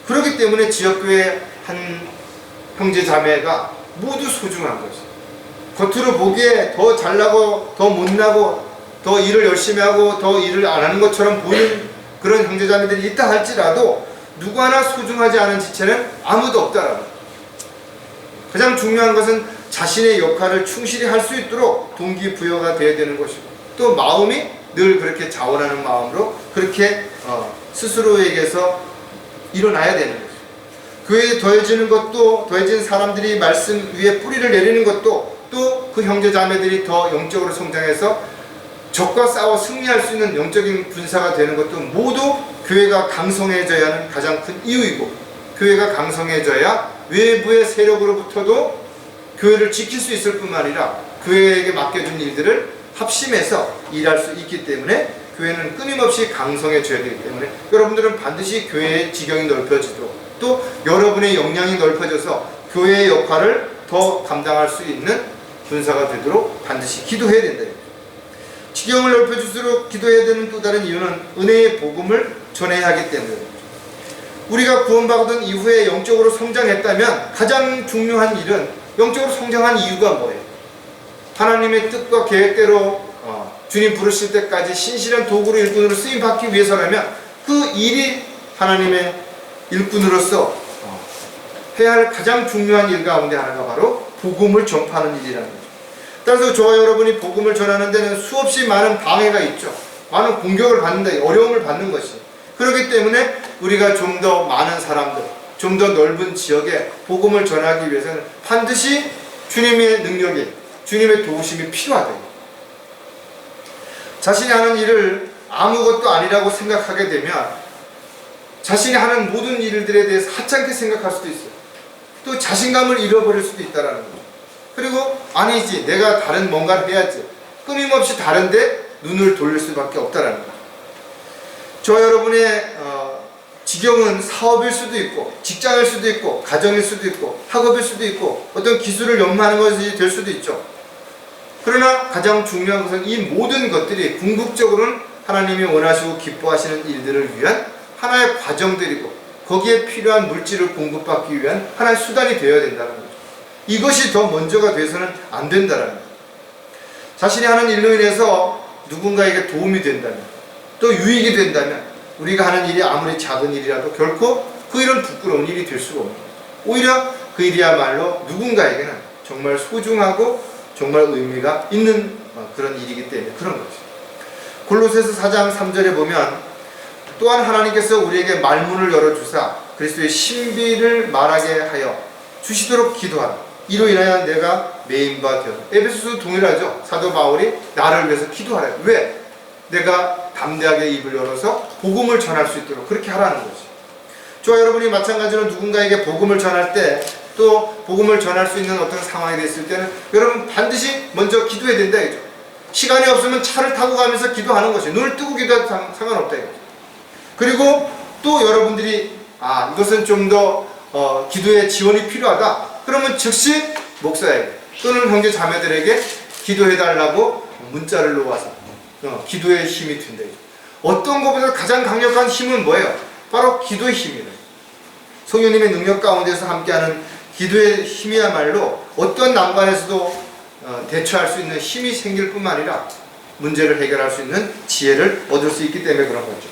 그렇기 때문에 지역교회 한 형제 자매가 모두 소중한 거죠. 겉으로 보기에 더 잘나고 더 못나고 더 일을 열심히 하고 더 일을 안 하는 것처럼 보이는 그런 형제 자매들이 있다 할지라도 누구 하나 소중하지 않은 지체는 아무도 없다라는 거죠. 가장 중요한 것은 자신의 역할을 충실히 할 수 있도록 동기부여가 되어야 되는 것이고 또 마음이 늘 그렇게 자원하는 마음으로 그렇게 스스로에게서 일어나야 되는 거죠. 교회에 더해지는 것도 더해진 사람들이 말씀 위에 뿌리를 내리는 것도 또 그 형제 자매들이 더 영적으로 성장해서 적과 싸워 승리할 수 있는 영적인 군사가 되는 것도 모두 교회가 강성해져야 하는 가장 큰 이유이고 교회가 강성해져야 외부의 세력으로부터도 교회를 지킬 수 있을 뿐만 아니라 교회에게 맡겨준 일들을 합심해서 일할 수 있기 때문에 교회는 끊임없이 강성해져야 되기 때문에 여러분들은 반드시 교회의 지경이 넓혀지도록 또 여러분의 역량이 넓혀져서 교회의 역할을 더 감당할 수 있는 군사가 되도록 반드시 기도해야 된다. 지경을 넓혀줄수록 기도해야 되는 또 다른 이유는 은혜의 복음을 전해야 하기 때문입니다. 우리가 구원받은 이후에 영적으로 성장했다면 가장 중요한 일은 영적으로 성장한 이유가 뭐예요? 하나님의 뜻과 계획대로 주님 부르실 때까지 신실한 도구로 일꾼으로 쓰임받기 위해서라면 그 일이 하나님의 일꾼으로서 해야 할 가장 중요한 일 가운데 하나가 바로 복음을 전파하는 일이라는 거죠. 따라서 저와 여러분이 복음을 전하는 데는 수없이 많은 방해가 있죠. 많은 공격을 받는다, 어려움을 받는 것이. 그렇기 때문에 우리가 좀 더 많은 사람들, 좀 더 넓은 지역에 복음을 전하기 위해서는 반드시 주님의 능력이, 주님의 도우심이 필요하다. 자신이 하는 일을 아무것도 아니라고 생각하게 되면 자신이 하는 모든 일들에 대해서 하찮게 생각할 수도 있어요. 또 자신감을 잃어버릴 수도 있다는 거죠. 그리고 아니지, 내가 다른 뭔가를 해야지. 끊임없이 다른데 눈을 돌릴 수밖에 없다는 거죠. 저 여러분의 지경은 사업일 수도 있고 직장일 수도 있고 가정일 수도 있고 학업일 수도 있고 어떤 기술을 연마하는 것이 될 수도 있죠. 그러나 가장 중요한 것은 이 모든 것들이 궁극적으로는 하나님이 원하시고 기뻐하시는 일들을 위한 하나의 과정들이고 거기에 필요한 물질을 공급받기 위한 하나의 수단이 되어야 된다는 거죠. 이것이 더 먼저가 돼서는 안 된다는 거죠. 자신이 하는 일로 인해서 누군가에게 도움이 된다면 또 유익이 된다면 우리가 하는 일이 아무리 작은 일이라도 결코 그 일은 부끄러운 일이 될 수가 없는 거죠. 오히려 그 일이야말로 누군가에게는 정말 소중하고 정말 의미가 있는 그런 일이기 때문에 그런 거죠. 골로새서 4장 3절에 보면 또한 하나님께서 우리에게 말문을 열어주사 그리스도의 신비를 말하게 하여 주시도록 기도하라. 이로 인하여 내가 메인바 되어. 에베소서도 동일하죠. 사도 바울이 나를 위해서 기도하라. 왜? 내가 담대하게 입을 열어서 복음을 전할 수 있도록 그렇게 하라는 거지. 저와 여러분이 마찬가지로 누군가에게 복음을 전할 때, 또 복음을 전할 수 있는 어떤 상황이 됐을 때는 여러분 반드시 먼저 기도해야 된다 이죠. 시간이 없으면 차를 타고 가면서 기도하는 것이, 눈을 뜨고 기도해도 상관없다 이거죠. 그리고 또 여러분들이 이것은 좀 더 기도에 지원이 필요하다 그러면 즉시 목사에게 또는 형제 자매들에게 기도해달라고 문자를 놓아서 기도의 힘이 된다. 어떤 것보다 가장 강력한 힘은 뭐예요? 바로 기도의 힘이에요. 성령님의 능력 가운데서 함께하는 기도의 힘이야말로 어떤 난관에서도 대처할 수 있는 힘이 생길 뿐만 아니라 문제를 해결할 수 있는 지혜를 얻을 수 있기 때문에 그런 거죠.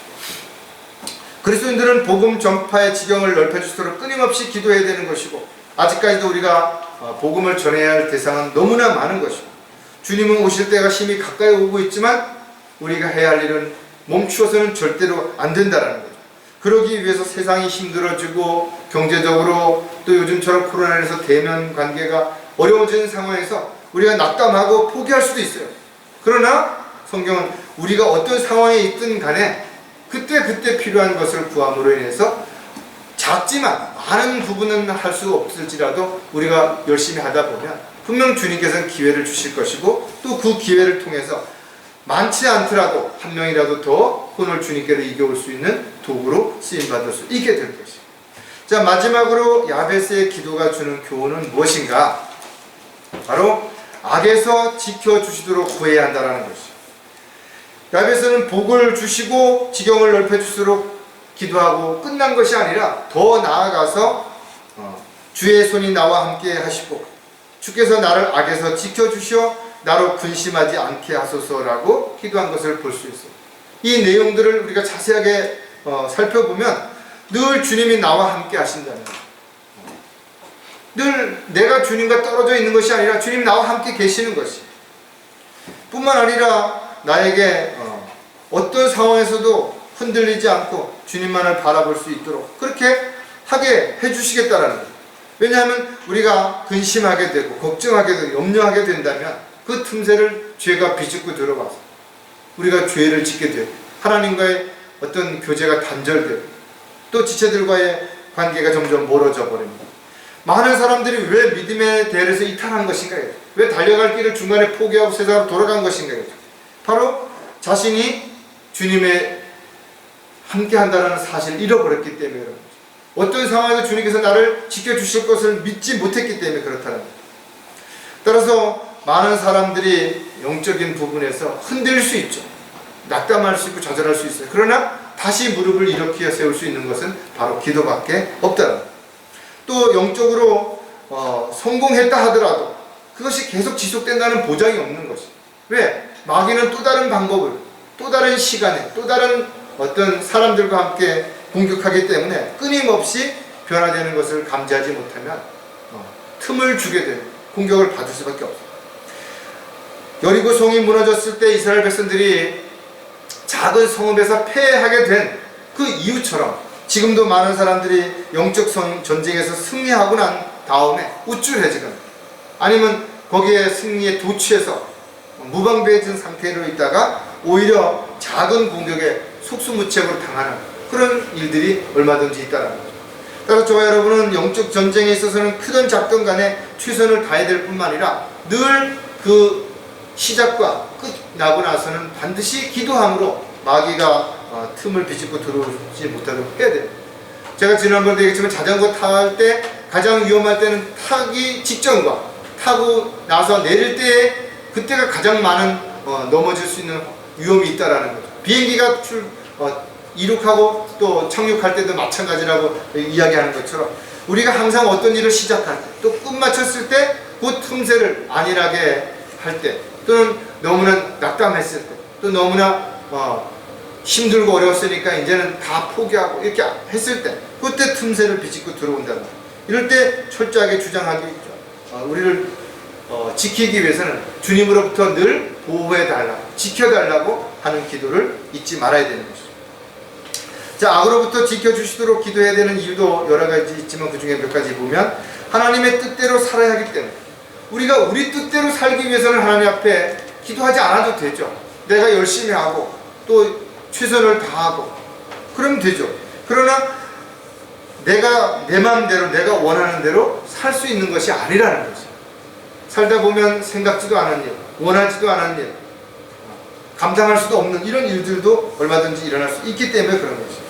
그리스도인들은 복음 전파의 지경을 넓혀줄수록 끊임없이 기도해야 되는 것이고, 아직까지도 우리가 복음을 전해야 할 대상은 너무나 많은 것이고, 주님은 오실 때가 심히 가까이 오고 있지만 우리가 해야 할 일은 멈추어서는 절대로 안 된다라는 거죠. 그러기 위해서 세상이 힘들어지고 경제적으로 또 요즘처럼 코로나에서 대면 관계가 어려워지는 상황에서 우리가 낙담하고 포기할 수도 있어요. 그러나 성경은 우리가 어떤 상황에 있든 간에 그때 필요한 것을 구함으로 인해서 작지만 많은 부분은 할 수 없을지라도 우리가 열심히 하다 보면 분명 주님께서는 기회를 주실 것이고, 또 그 기회를 통해서 많지 않더라도 한 명이라도 더 혼을 주님께로 이겨올 수 있는 도구로 쓰임받을 수 있게 될 것입니다. 자, 마지막으로 야베스의 기도가 주는 교훈은 무엇인가? 바로 악에서 지켜주시도록 구해야 한다는 것이죠. 야베스는 복을 주시고 지경을 넓혀줄수록 기도하고 끝난 것이 아니라 더 나아가서 주의 손이 나와 함께 하시고 주께서 나를 악에서 지켜주시어 나로 근심하지 않게 하소서라고 기도한 것을 볼 수 있어요. 이 내용들을 우리가 자세하게 살펴보면 늘 주님이 나와 함께 하신다는 거예요. 늘 내가 주님과 떨어져 있는 것이 아니라 주님이 나와 함께 계시는 것이, 뿐만 아니라 나에게 어떤 상황에서도 흔들리지 않고 주님만을 바라볼 수 있도록 그렇게 하게 해주시겠다라는 거예요. 왜냐하면 우리가 근심하게 되고 걱정하게 되고 염려하게 된다면 그 틈새를 죄가 비집고 들어와서 우리가 죄를 짓게 되고 하나님과의 어떤 교제가 단절되고 또 지체들과의 관계가 점점 멀어져 버립니다. 많은 사람들이 왜 믿음의 대열에서 이탈한 것인가요? 왜 달려갈 길을 중간에 포기하고 세상으로 돌아간 것인가요? 바로 자신이 주님의 함께 한다는 사실을 잃어버렸기 때문에 그런 거죠. 어떤 상황에서 주님께서 나를 지켜주실 것을 믿지 못했기 때문에 그렇다는 거죠. 따라서 많은 사람들이 영적인 부분에서 흔들릴 수 있죠. 낙담할 수 있고 좌절할 수 있어요. 그러나 다시 무릎을 일으켜 세울 수 있는 것은 바로 기도밖에 없다는 거예요. 또 영적으로 성공했다 하더라도 그것이 계속 지속된다는 보장이 없는 것이에요. 왜? 마귀는 또 다른 방법을, 또 다른 시간에, 또 다른 어떤 사람들과 함께 공격하기 때문에 끊임없이 변화되는 것을 감지하지 못하면 틈을 주게 되고 공격을 받을 수밖에 없어요. 여리고 성이 무너졌을 때 이스라엘 백성들이 작은 성읍에서 패하게 된 그 이유처럼 지금도 많은 사람들이 영적 전쟁에서 승리하고 난 다음에 우쭐해지거나 아니면 거기에 승리에 도취해서 무방비해진 상태로 있다가 오히려 작은 공격에 속수무책으로 당하는 그런 일들이 얼마든지 있다는 거죠. 따라서 저와 여러분은 영적 전쟁에 있어서는 크든 작든 간에 최선을 다해야 될 뿐만 아니라 늘 그 시작과 끝 나고 나서는 반드시 기도함으로 마귀가 틈을 비집고 들어오지 못하도록 해야 돼요. 제가 지난번에도 얘기했지만 자전거 탈 때 가장 위험할 때는 타기 직전과 타고 나서 내릴 때 그때가 가장 많은 넘어질 수 있는 위험이 있다라는 거죠. 비행기가 이륙하고 또 착륙할 때도 마찬가지라고 이야기하는 것처럼 우리가 항상 어떤 일을 시작할 때 또 끝 마쳤을 때 그 틈새를 안일하게 할 때 또는 너무나 낙담했을 때 또 너무나 힘들고 어려웠으니까 이제는 다 포기하고 이렇게 했을 때 그때 틈새를 비집고 들어온다는 거예요. 이럴 때 철저하게 주장하겠죠. 우리를 지키기 위해서는 주님으로부터 늘 보호해달라고 지켜달라고 하는 기도를 잊지 말아야 되는 것이죠. 자, 악으로부터 지켜주시도록 기도해야 되는 이유도 여러 가지 있지만 그 중에 몇 가지 보면 하나님의 뜻대로 살아야 하기 때문에 우리가 우리 뜻대로 살기 위해서는 하나님 앞에 기도하지 않아도 되죠. 내가 열심히 하고 또 최선을 다하고 그러면 되죠. 그러나 내가 내 마음대로 내가 원하는 대로 살 수 있는 것이 아니라는 거죠. 살다 보면 생각지도 않은 일, 원하지도 않은 일, 감당할 수도 없는 이런 일들도 얼마든지 일어날 수 있기 때문에 그런 것이죠.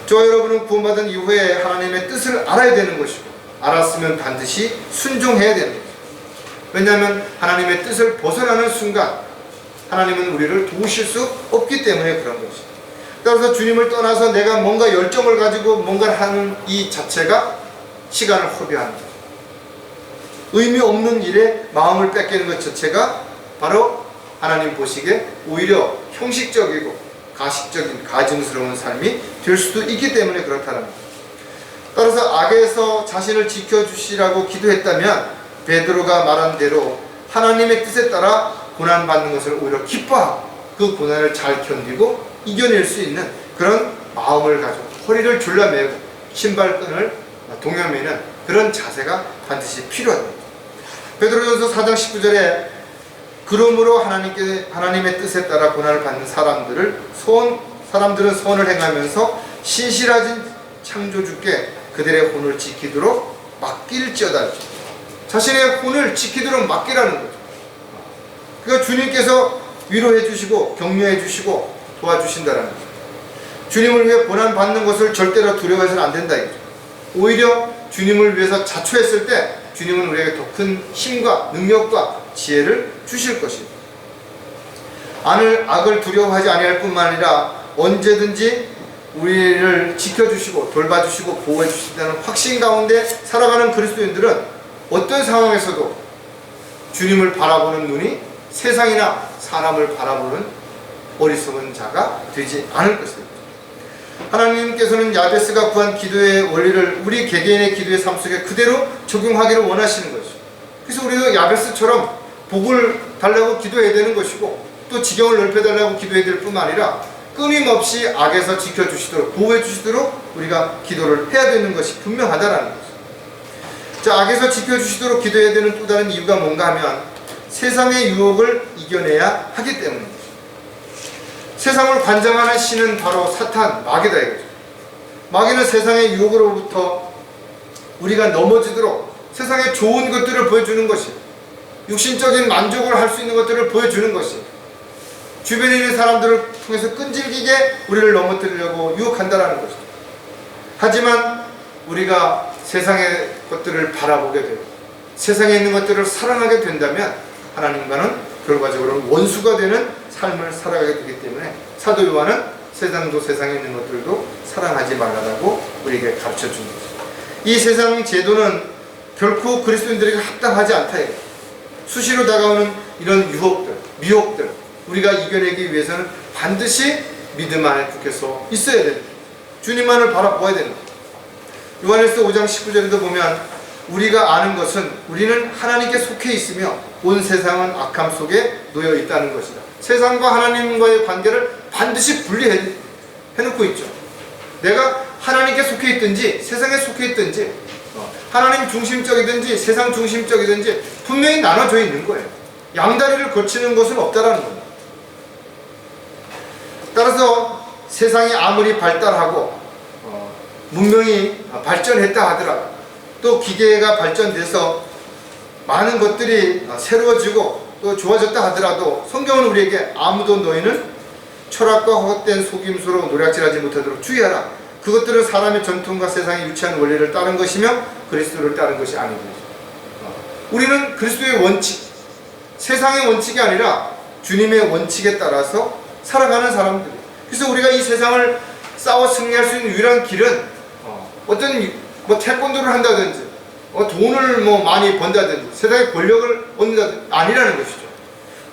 저와 여러분은 구원받은 이후에 하나님의 뜻을 알아야 되는 것이고 알았으면 반드시 순종해야 되는 것이죠. 왜냐하면 하나님의 뜻을 벗어나는 순간 하나님은 우리를 도우실 수 없기 때문에 그런 것이죠. 따라서 주님을 떠나서 내가 뭔가 열정을 가지고 뭔가를 하는 이 자체가 시간을 허비하는 거죠. 의미 없는 일에 마음을 뺏기는 것 자체가 바로 하나님 보시기에 오히려 형식적이고 가식적인 가증스러운 삶이 될 수도 있기 때문에 그렇다는 거예요. 따라서 악에서 자신을 지켜주시라고 기도했다면 베드로가 말한 대로 하나님의 뜻에 따라 고난받는 것을 오히려 기뻐하고 그 고난을 잘 견디고 이겨낼 수 있는 그런 마음을 가지고 허리를 졸라매고 신발끈을 동여매는 그런 자세가 반드시 필요합니다. 베드로전서 4장 19절에 그러므로 하나님의 뜻에 따라 고난을 받는 사람들은 선을 행하면서 신실하신 창조주께 그들의 혼을 지키도록 맡길지어다. 자신의 혼을 지키도록 맡기라는 거죠. 그러니까 주님께서 위로해 주시고 격려해 주시고 도와주신다는 거죠. 주님을 위해 고난 받는 것을 절대로 두려워해서는 안 된다 이거죠. 오히려 주님을 위해서 자초했을 때 주님은 우리에게 더 큰 힘과 능력과 지혜를 주실 것입니다. 악을 두려워하지 아니할 뿐만 아니라 언제든지 우리를 지켜주시고 돌봐주시고 보호해 주신다는 확신 가운데 살아가는 그리스도인들은 어떤 상황에서도 주님을 바라보는 눈이 세상이나 사람을 바라보는 어리석은 자가 되지 않을 것입니다. 하나님께서는 야베스가 구한 기도의 원리를 우리 개개인의 기도의 삶 속에 그대로 적용하기를 원하시는 것이죠. 그래서 우리도 야베스처럼 복을 달라고 기도해야 되는 것이고 또 지경을 넓혀달라고 기도해야 될 뿐만 아니라 끊임없이 악에서 지켜주시도록 보호해 주시도록 우리가 기도를 해야 되는 것이 분명하다는 것이죠. 자, 악에서 지켜주시도록 기도해야 되는 또 다른 이유가 뭔가 하면 세상의 유혹을 이겨내야 하기 때문입니다. 세상을 관장하는 신은 바로 사탄, 마귀다 이거죠. 마귀는 세상의 유혹으로부터 우리가 넘어지도록 세상의 좋은 것들을 보여주는 것이, 육신적인 만족을 할 수 있는 것들을 보여주는 것이, 주변에 있는 사람들을 통해서 끈질기게 우리를 넘어뜨리려고 유혹한다는 것이죠. 하지만 우리가 세상의 것들을 바라보게 되고 세상에 있는 것들을 사랑하게 된다면 하나님과는 결과적으로 원수가 되는 삶을 살아가게 되기 때문에 사도 요한은 세상도 세상에 있는 것들도 사랑하지 말라고 우리에게 가르쳐 줍니다. 이 세상 제도는 결코 그리스도인들에게 합당하지 않다. 수시로 다가오는 이런 유혹들, 미혹들 우리가 이겨내기 위해서는 반드시 믿음 안에 국해서 있어야 됩니다. 주님만을 바라보아야 됩니다. 요한일서 5장 19절에도 보면 우리가 아는 것은 우리는 하나님께 속해 있으며 온 세상은 악함 속에 놓여 있다는 것이다. 세상과 하나님과의 관계를 반드시 분리해놓고 있죠. 내가 하나님께 속해 있든지 세상에 속해 있든지 하나님 중심적이든지 세상 중심적이든지 분명히 나눠져 있는 거예요. 양다리를 거치는 것은 없다라는 겁니다. 따라서 세상이 아무리 발달하고 문명이 발전했다 하더라도 또 기계가 발전돼서 많은 것들이 새로워지고 또 좋아졌다 하더라도 성경은 우리에게 아무도 너희는 철학과 헛된 속임수로 노략질하지 못하도록 주의하라. 그것들은 사람의 전통과 세상에 유치한 원리를 따른 것이며 그리스도를 따른 것이 아니고 우리는 그리스도의 원칙, 세상의 원칙이 아니라 주님의 원칙에 따라서 살아가는 사람들이에요. 그래서 우리가 이 세상을 싸워 승리할 수 있는 유일한 길은 어떤 태권도를 한다든지 돈을 많이 번다든지 세상의 권력을 얻는다든지 아니라는 것이죠.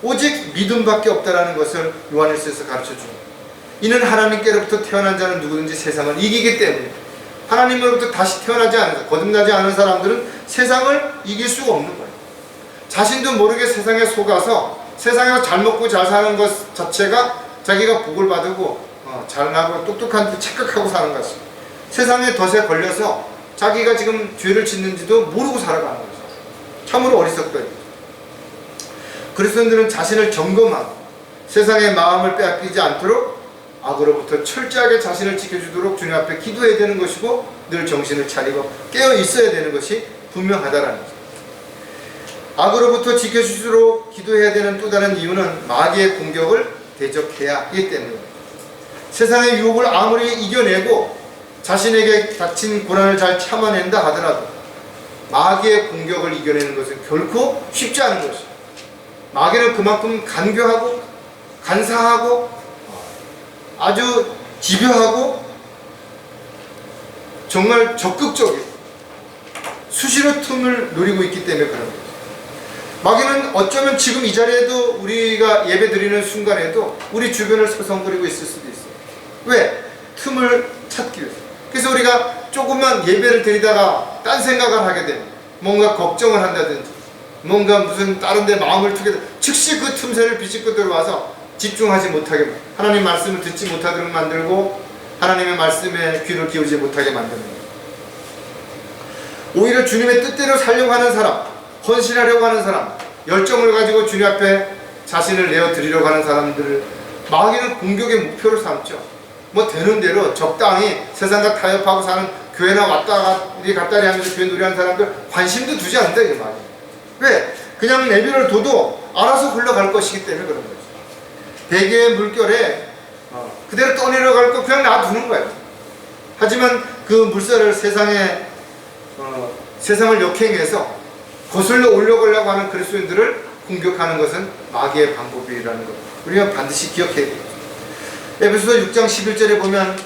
오직 믿음밖에 없다라는 것을 요한일서에서 가르쳐줍니다. 이는 하나님께로부터 태어난 자는 누구든지 세상을 이기기 때문에 하나님으로부터 다시 태어나지 않은 거듭나지 않은 사람들은 세상을 이길 수가 없는 거예요. 자신도 모르게 세상에 속아서 세상에서 잘 먹고 잘 사는 것 자체가 자기가 복을 받고 잘나고 똑똑한 착각하고 사는 것이 세상의 덫에 걸려서 자기가 지금 죄를 짓는지도 모르고 살아가는 거죠. 참으로 어리석다. 그리스도인들은 자신을 점검하고 세상의 마음을 빼앗기지 않도록 악으로부터 철저하게 자신을 지켜주도록 주님 앞에 기도해야 되는 것이고 늘 정신을 차리고 깨어 있어야 되는 것이 분명하다라는 거죠. 악으로부터 지켜주도록 기도해야 되는 또 다른 이유는 마귀의 공격을 대적해야 하기 때문입니다. 세상의 유혹을 아무리 이겨내고 자신에게 닥친 고난을 잘 참아낸다 하더라도 마귀의 공격을 이겨내는 것은 결코 쉽지 않은 것이죠. 마귀는 그만큼 간교하고 간사하고 아주 집요하고 정말 적극적이고 수시로 틈을 노리고 있기 때문에 그런 거죠. 마귀는 어쩌면 지금 이 자리에도 우리가 예배 드리는 순간에도 우리 주변을 서성거리고 있을 수도 있어요. 왜? 틈을 찾기 위해서. 그래서 우리가 조금만 예배를 드리다가 딴 생각을 하게 되면 뭔가 걱정을 한다든지 뭔가 무슨 다른 데 마음을 투게 되면 즉시 그 틈새를 비집고 들어와서 집중하지 못하게 하나님 말씀을 듣지 못하도록 만들고 하나님의 말씀에 귀를 기울이지 못하게 만드는 거예요. 오히려 주님의 뜻대로 살려고 하는 사람, 헌신하려고 하는 사람, 열정을 가지고 주님 앞에 자신을 내어드리려고 하는 사람들을 마귀는 공격의 목표로 삼죠. 뭐 되는 대로 적당히 세상과 타협하고 사는 교회나 왔다리 갔다리 하면서 교회 놀이하는 사람들 관심도 두지 않는다 이게 말이에요. 왜? 그냥 내비를 둬도 알아서 흘러갈 것이기 때문에 그런 거죠. 대개의 물결에 그대로 떠내려갈 거 그냥 놔두는 거예요. 하지만 그 물살을 세상을 역행해서 거슬러 올려가려고 하는 그리스도인들을 공격하는 것은 마귀의 방법이라는 것 우리가 반드시 기억해야 돼요. 에베소서 6장 11절에 보면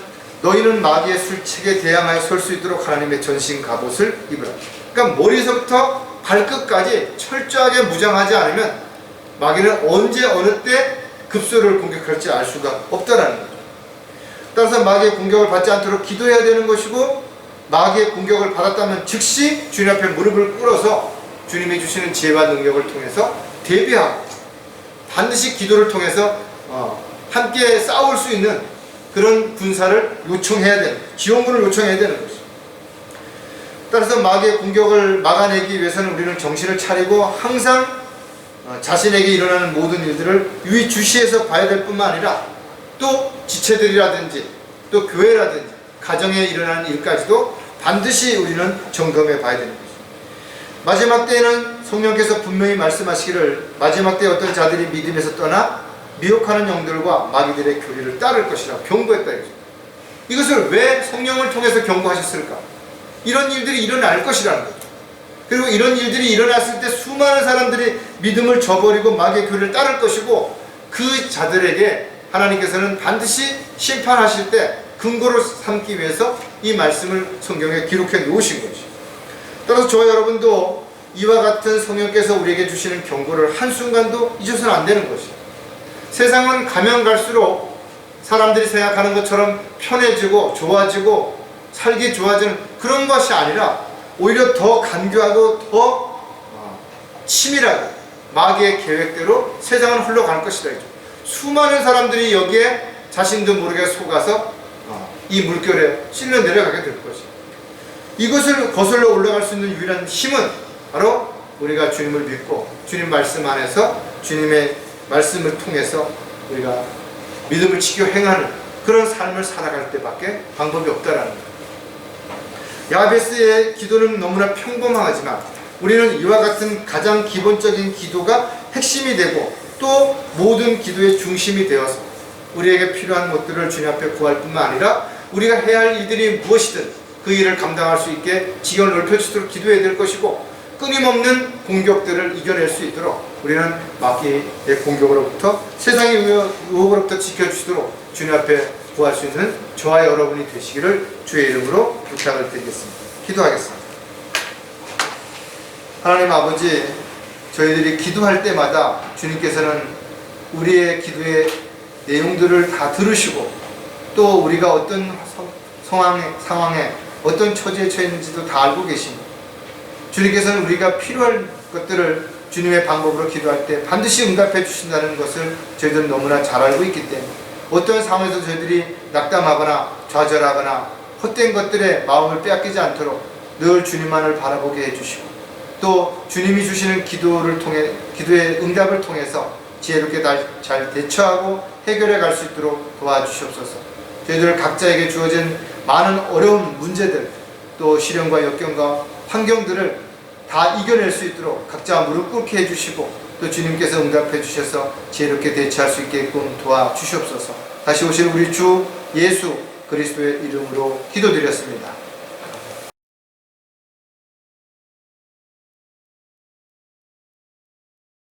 너희는 마귀의 술책에 대항하여 설 수 있도록 하나님의 전신 갑옷을 입으라. 그러니까 머리서부터 발끝까지 철저하게 무장하지 않으면 마귀는 언제 어느 때 급소를 공격할지 알 수가 없다라는 거죠. 따라서 마귀의 공격을 받지 않도록 기도해야 되는 것이고 마귀의 공격을 받았다면 즉시 주님 앞에 무릎을 꿇어서 주님이 주시는 지혜와 능력을 통해서 대비하고 반드시 기도를 통해서 함께 싸울 수 있는 그런 군사를 요청해야 되는, 지원군을 요청해야 되는 것이죠. 따라서 마귀의 공격을 막아내기 위해서는 우리는 정신을 차리고 항상 자신에게 일어나는 모든 일들을 유의주시해서 봐야 될 뿐만 아니라 또 지체들이라든지 또 교회라든지 가정에 일어나는 일까지도 반드시 우리는 점검해 봐야 되는 것입니다. 마지막 때에는 성령께서 분명히 말씀하시기를 마지막 때에 어떤 자들이 믿음에서 떠나 미혹하는 영들과 마귀들의 교리를 따를 것이라 경고했다. 이것을 왜 성령을 통해서 경고하셨을까? 이런 일들이 일어날 것이라는 거죠. 그리고 이런 일들이 일어났을 때 수많은 사람들이 믿음을 저버리고 마귀의 교리를 따를 것이고 그 자들에게 하나님께서는 반드시 심판하실 때 근거로 삼기 위해서 이 말씀을 성경에 기록해 놓으신 것이죠. 따라서 저와 여러분도 이와 같은 성령께서 우리에게 주시는 경고를 한순간도 잊어서는 안 되는 것이죠. 세상은 가면 갈수록 사람들이 생각하는 것처럼 편해지고 좋아지고 살기 좋아지는 그런 것이 아니라 오히려 더 간교하고 더 치밀하게 마귀의 계획대로 세상은 흘러갈 것이다. 수많은 사람들이 여기에 자신도 모르게 속아서 이 물결에 실려 내려가게 될 것이다. 이것을 거슬러 올라갈 수 있는 유일한 힘은 바로 우리가 주님을 믿고 주님 말씀 안에서 주님의 말씀을 통해서 우리가 믿음을 지켜 행하는 그런 삶을 살아갈 때밖에 방법이 없다라는 거예요. 야베스의 기도는 너무나 평범하지만 우리는 이와 같은 가장 기본적인 기도가 핵심이 되고 또 모든 기도의 중심이 되어서 우리에게 필요한 것들을 주님 앞에 구할 뿐만 아니라 우리가 해야 할 일들이 무엇이든 그 일을 감당할 수 있게 지경을 넓혀주도록 기도해야 될 것이고 끊임없는 공격들을 이겨낼 수 있도록 우리는 마귀의 공격으로부터 세상의 유혹으로부터 지켜주시도록 주님 앞에 구할 수 있는 저와 여러분이 되시기를 주의 이름으로 부탁을 드리겠습니다. 기도하겠습니다. 하나님 아버지, 저희들이 기도할 때마다 주님께서는 우리의 기도의 내용들을 다 들으시고 또 우리가 어떤 상황에 어떤 처지에 처했는지도 다 알고 계십니다. 주님께서는 우리가 필요한 것들을 주님의 방법으로 기도할 때 반드시 응답해 주신다는 것을 저희들은 너무나 잘 알고 있기 때문에 어떤 상황에서 저희들이 낙담하거나 좌절하거나 헛된 것들에 마음을 빼앗기지 않도록 늘 주님만을 바라보게 해주시고, 또 주님이 주시는 기도의 응답을 통해서 지혜롭게 잘 대처하고 해결해 갈 수 있도록 도와주시옵소서. 저희들 각자에게 주어진 많은 어려운 문제들, 또 시련과 역경과 환경들을 다 이겨낼 수 있도록 각자 무릎 꿇게 해주시고, 또 주님께서 응답해 주셔서 지혜롭게 대처할 수 있게끔 도와주시옵소서. 다시 오실 우리 주 예수 그리스도의 이름으로 기도드렸습니다.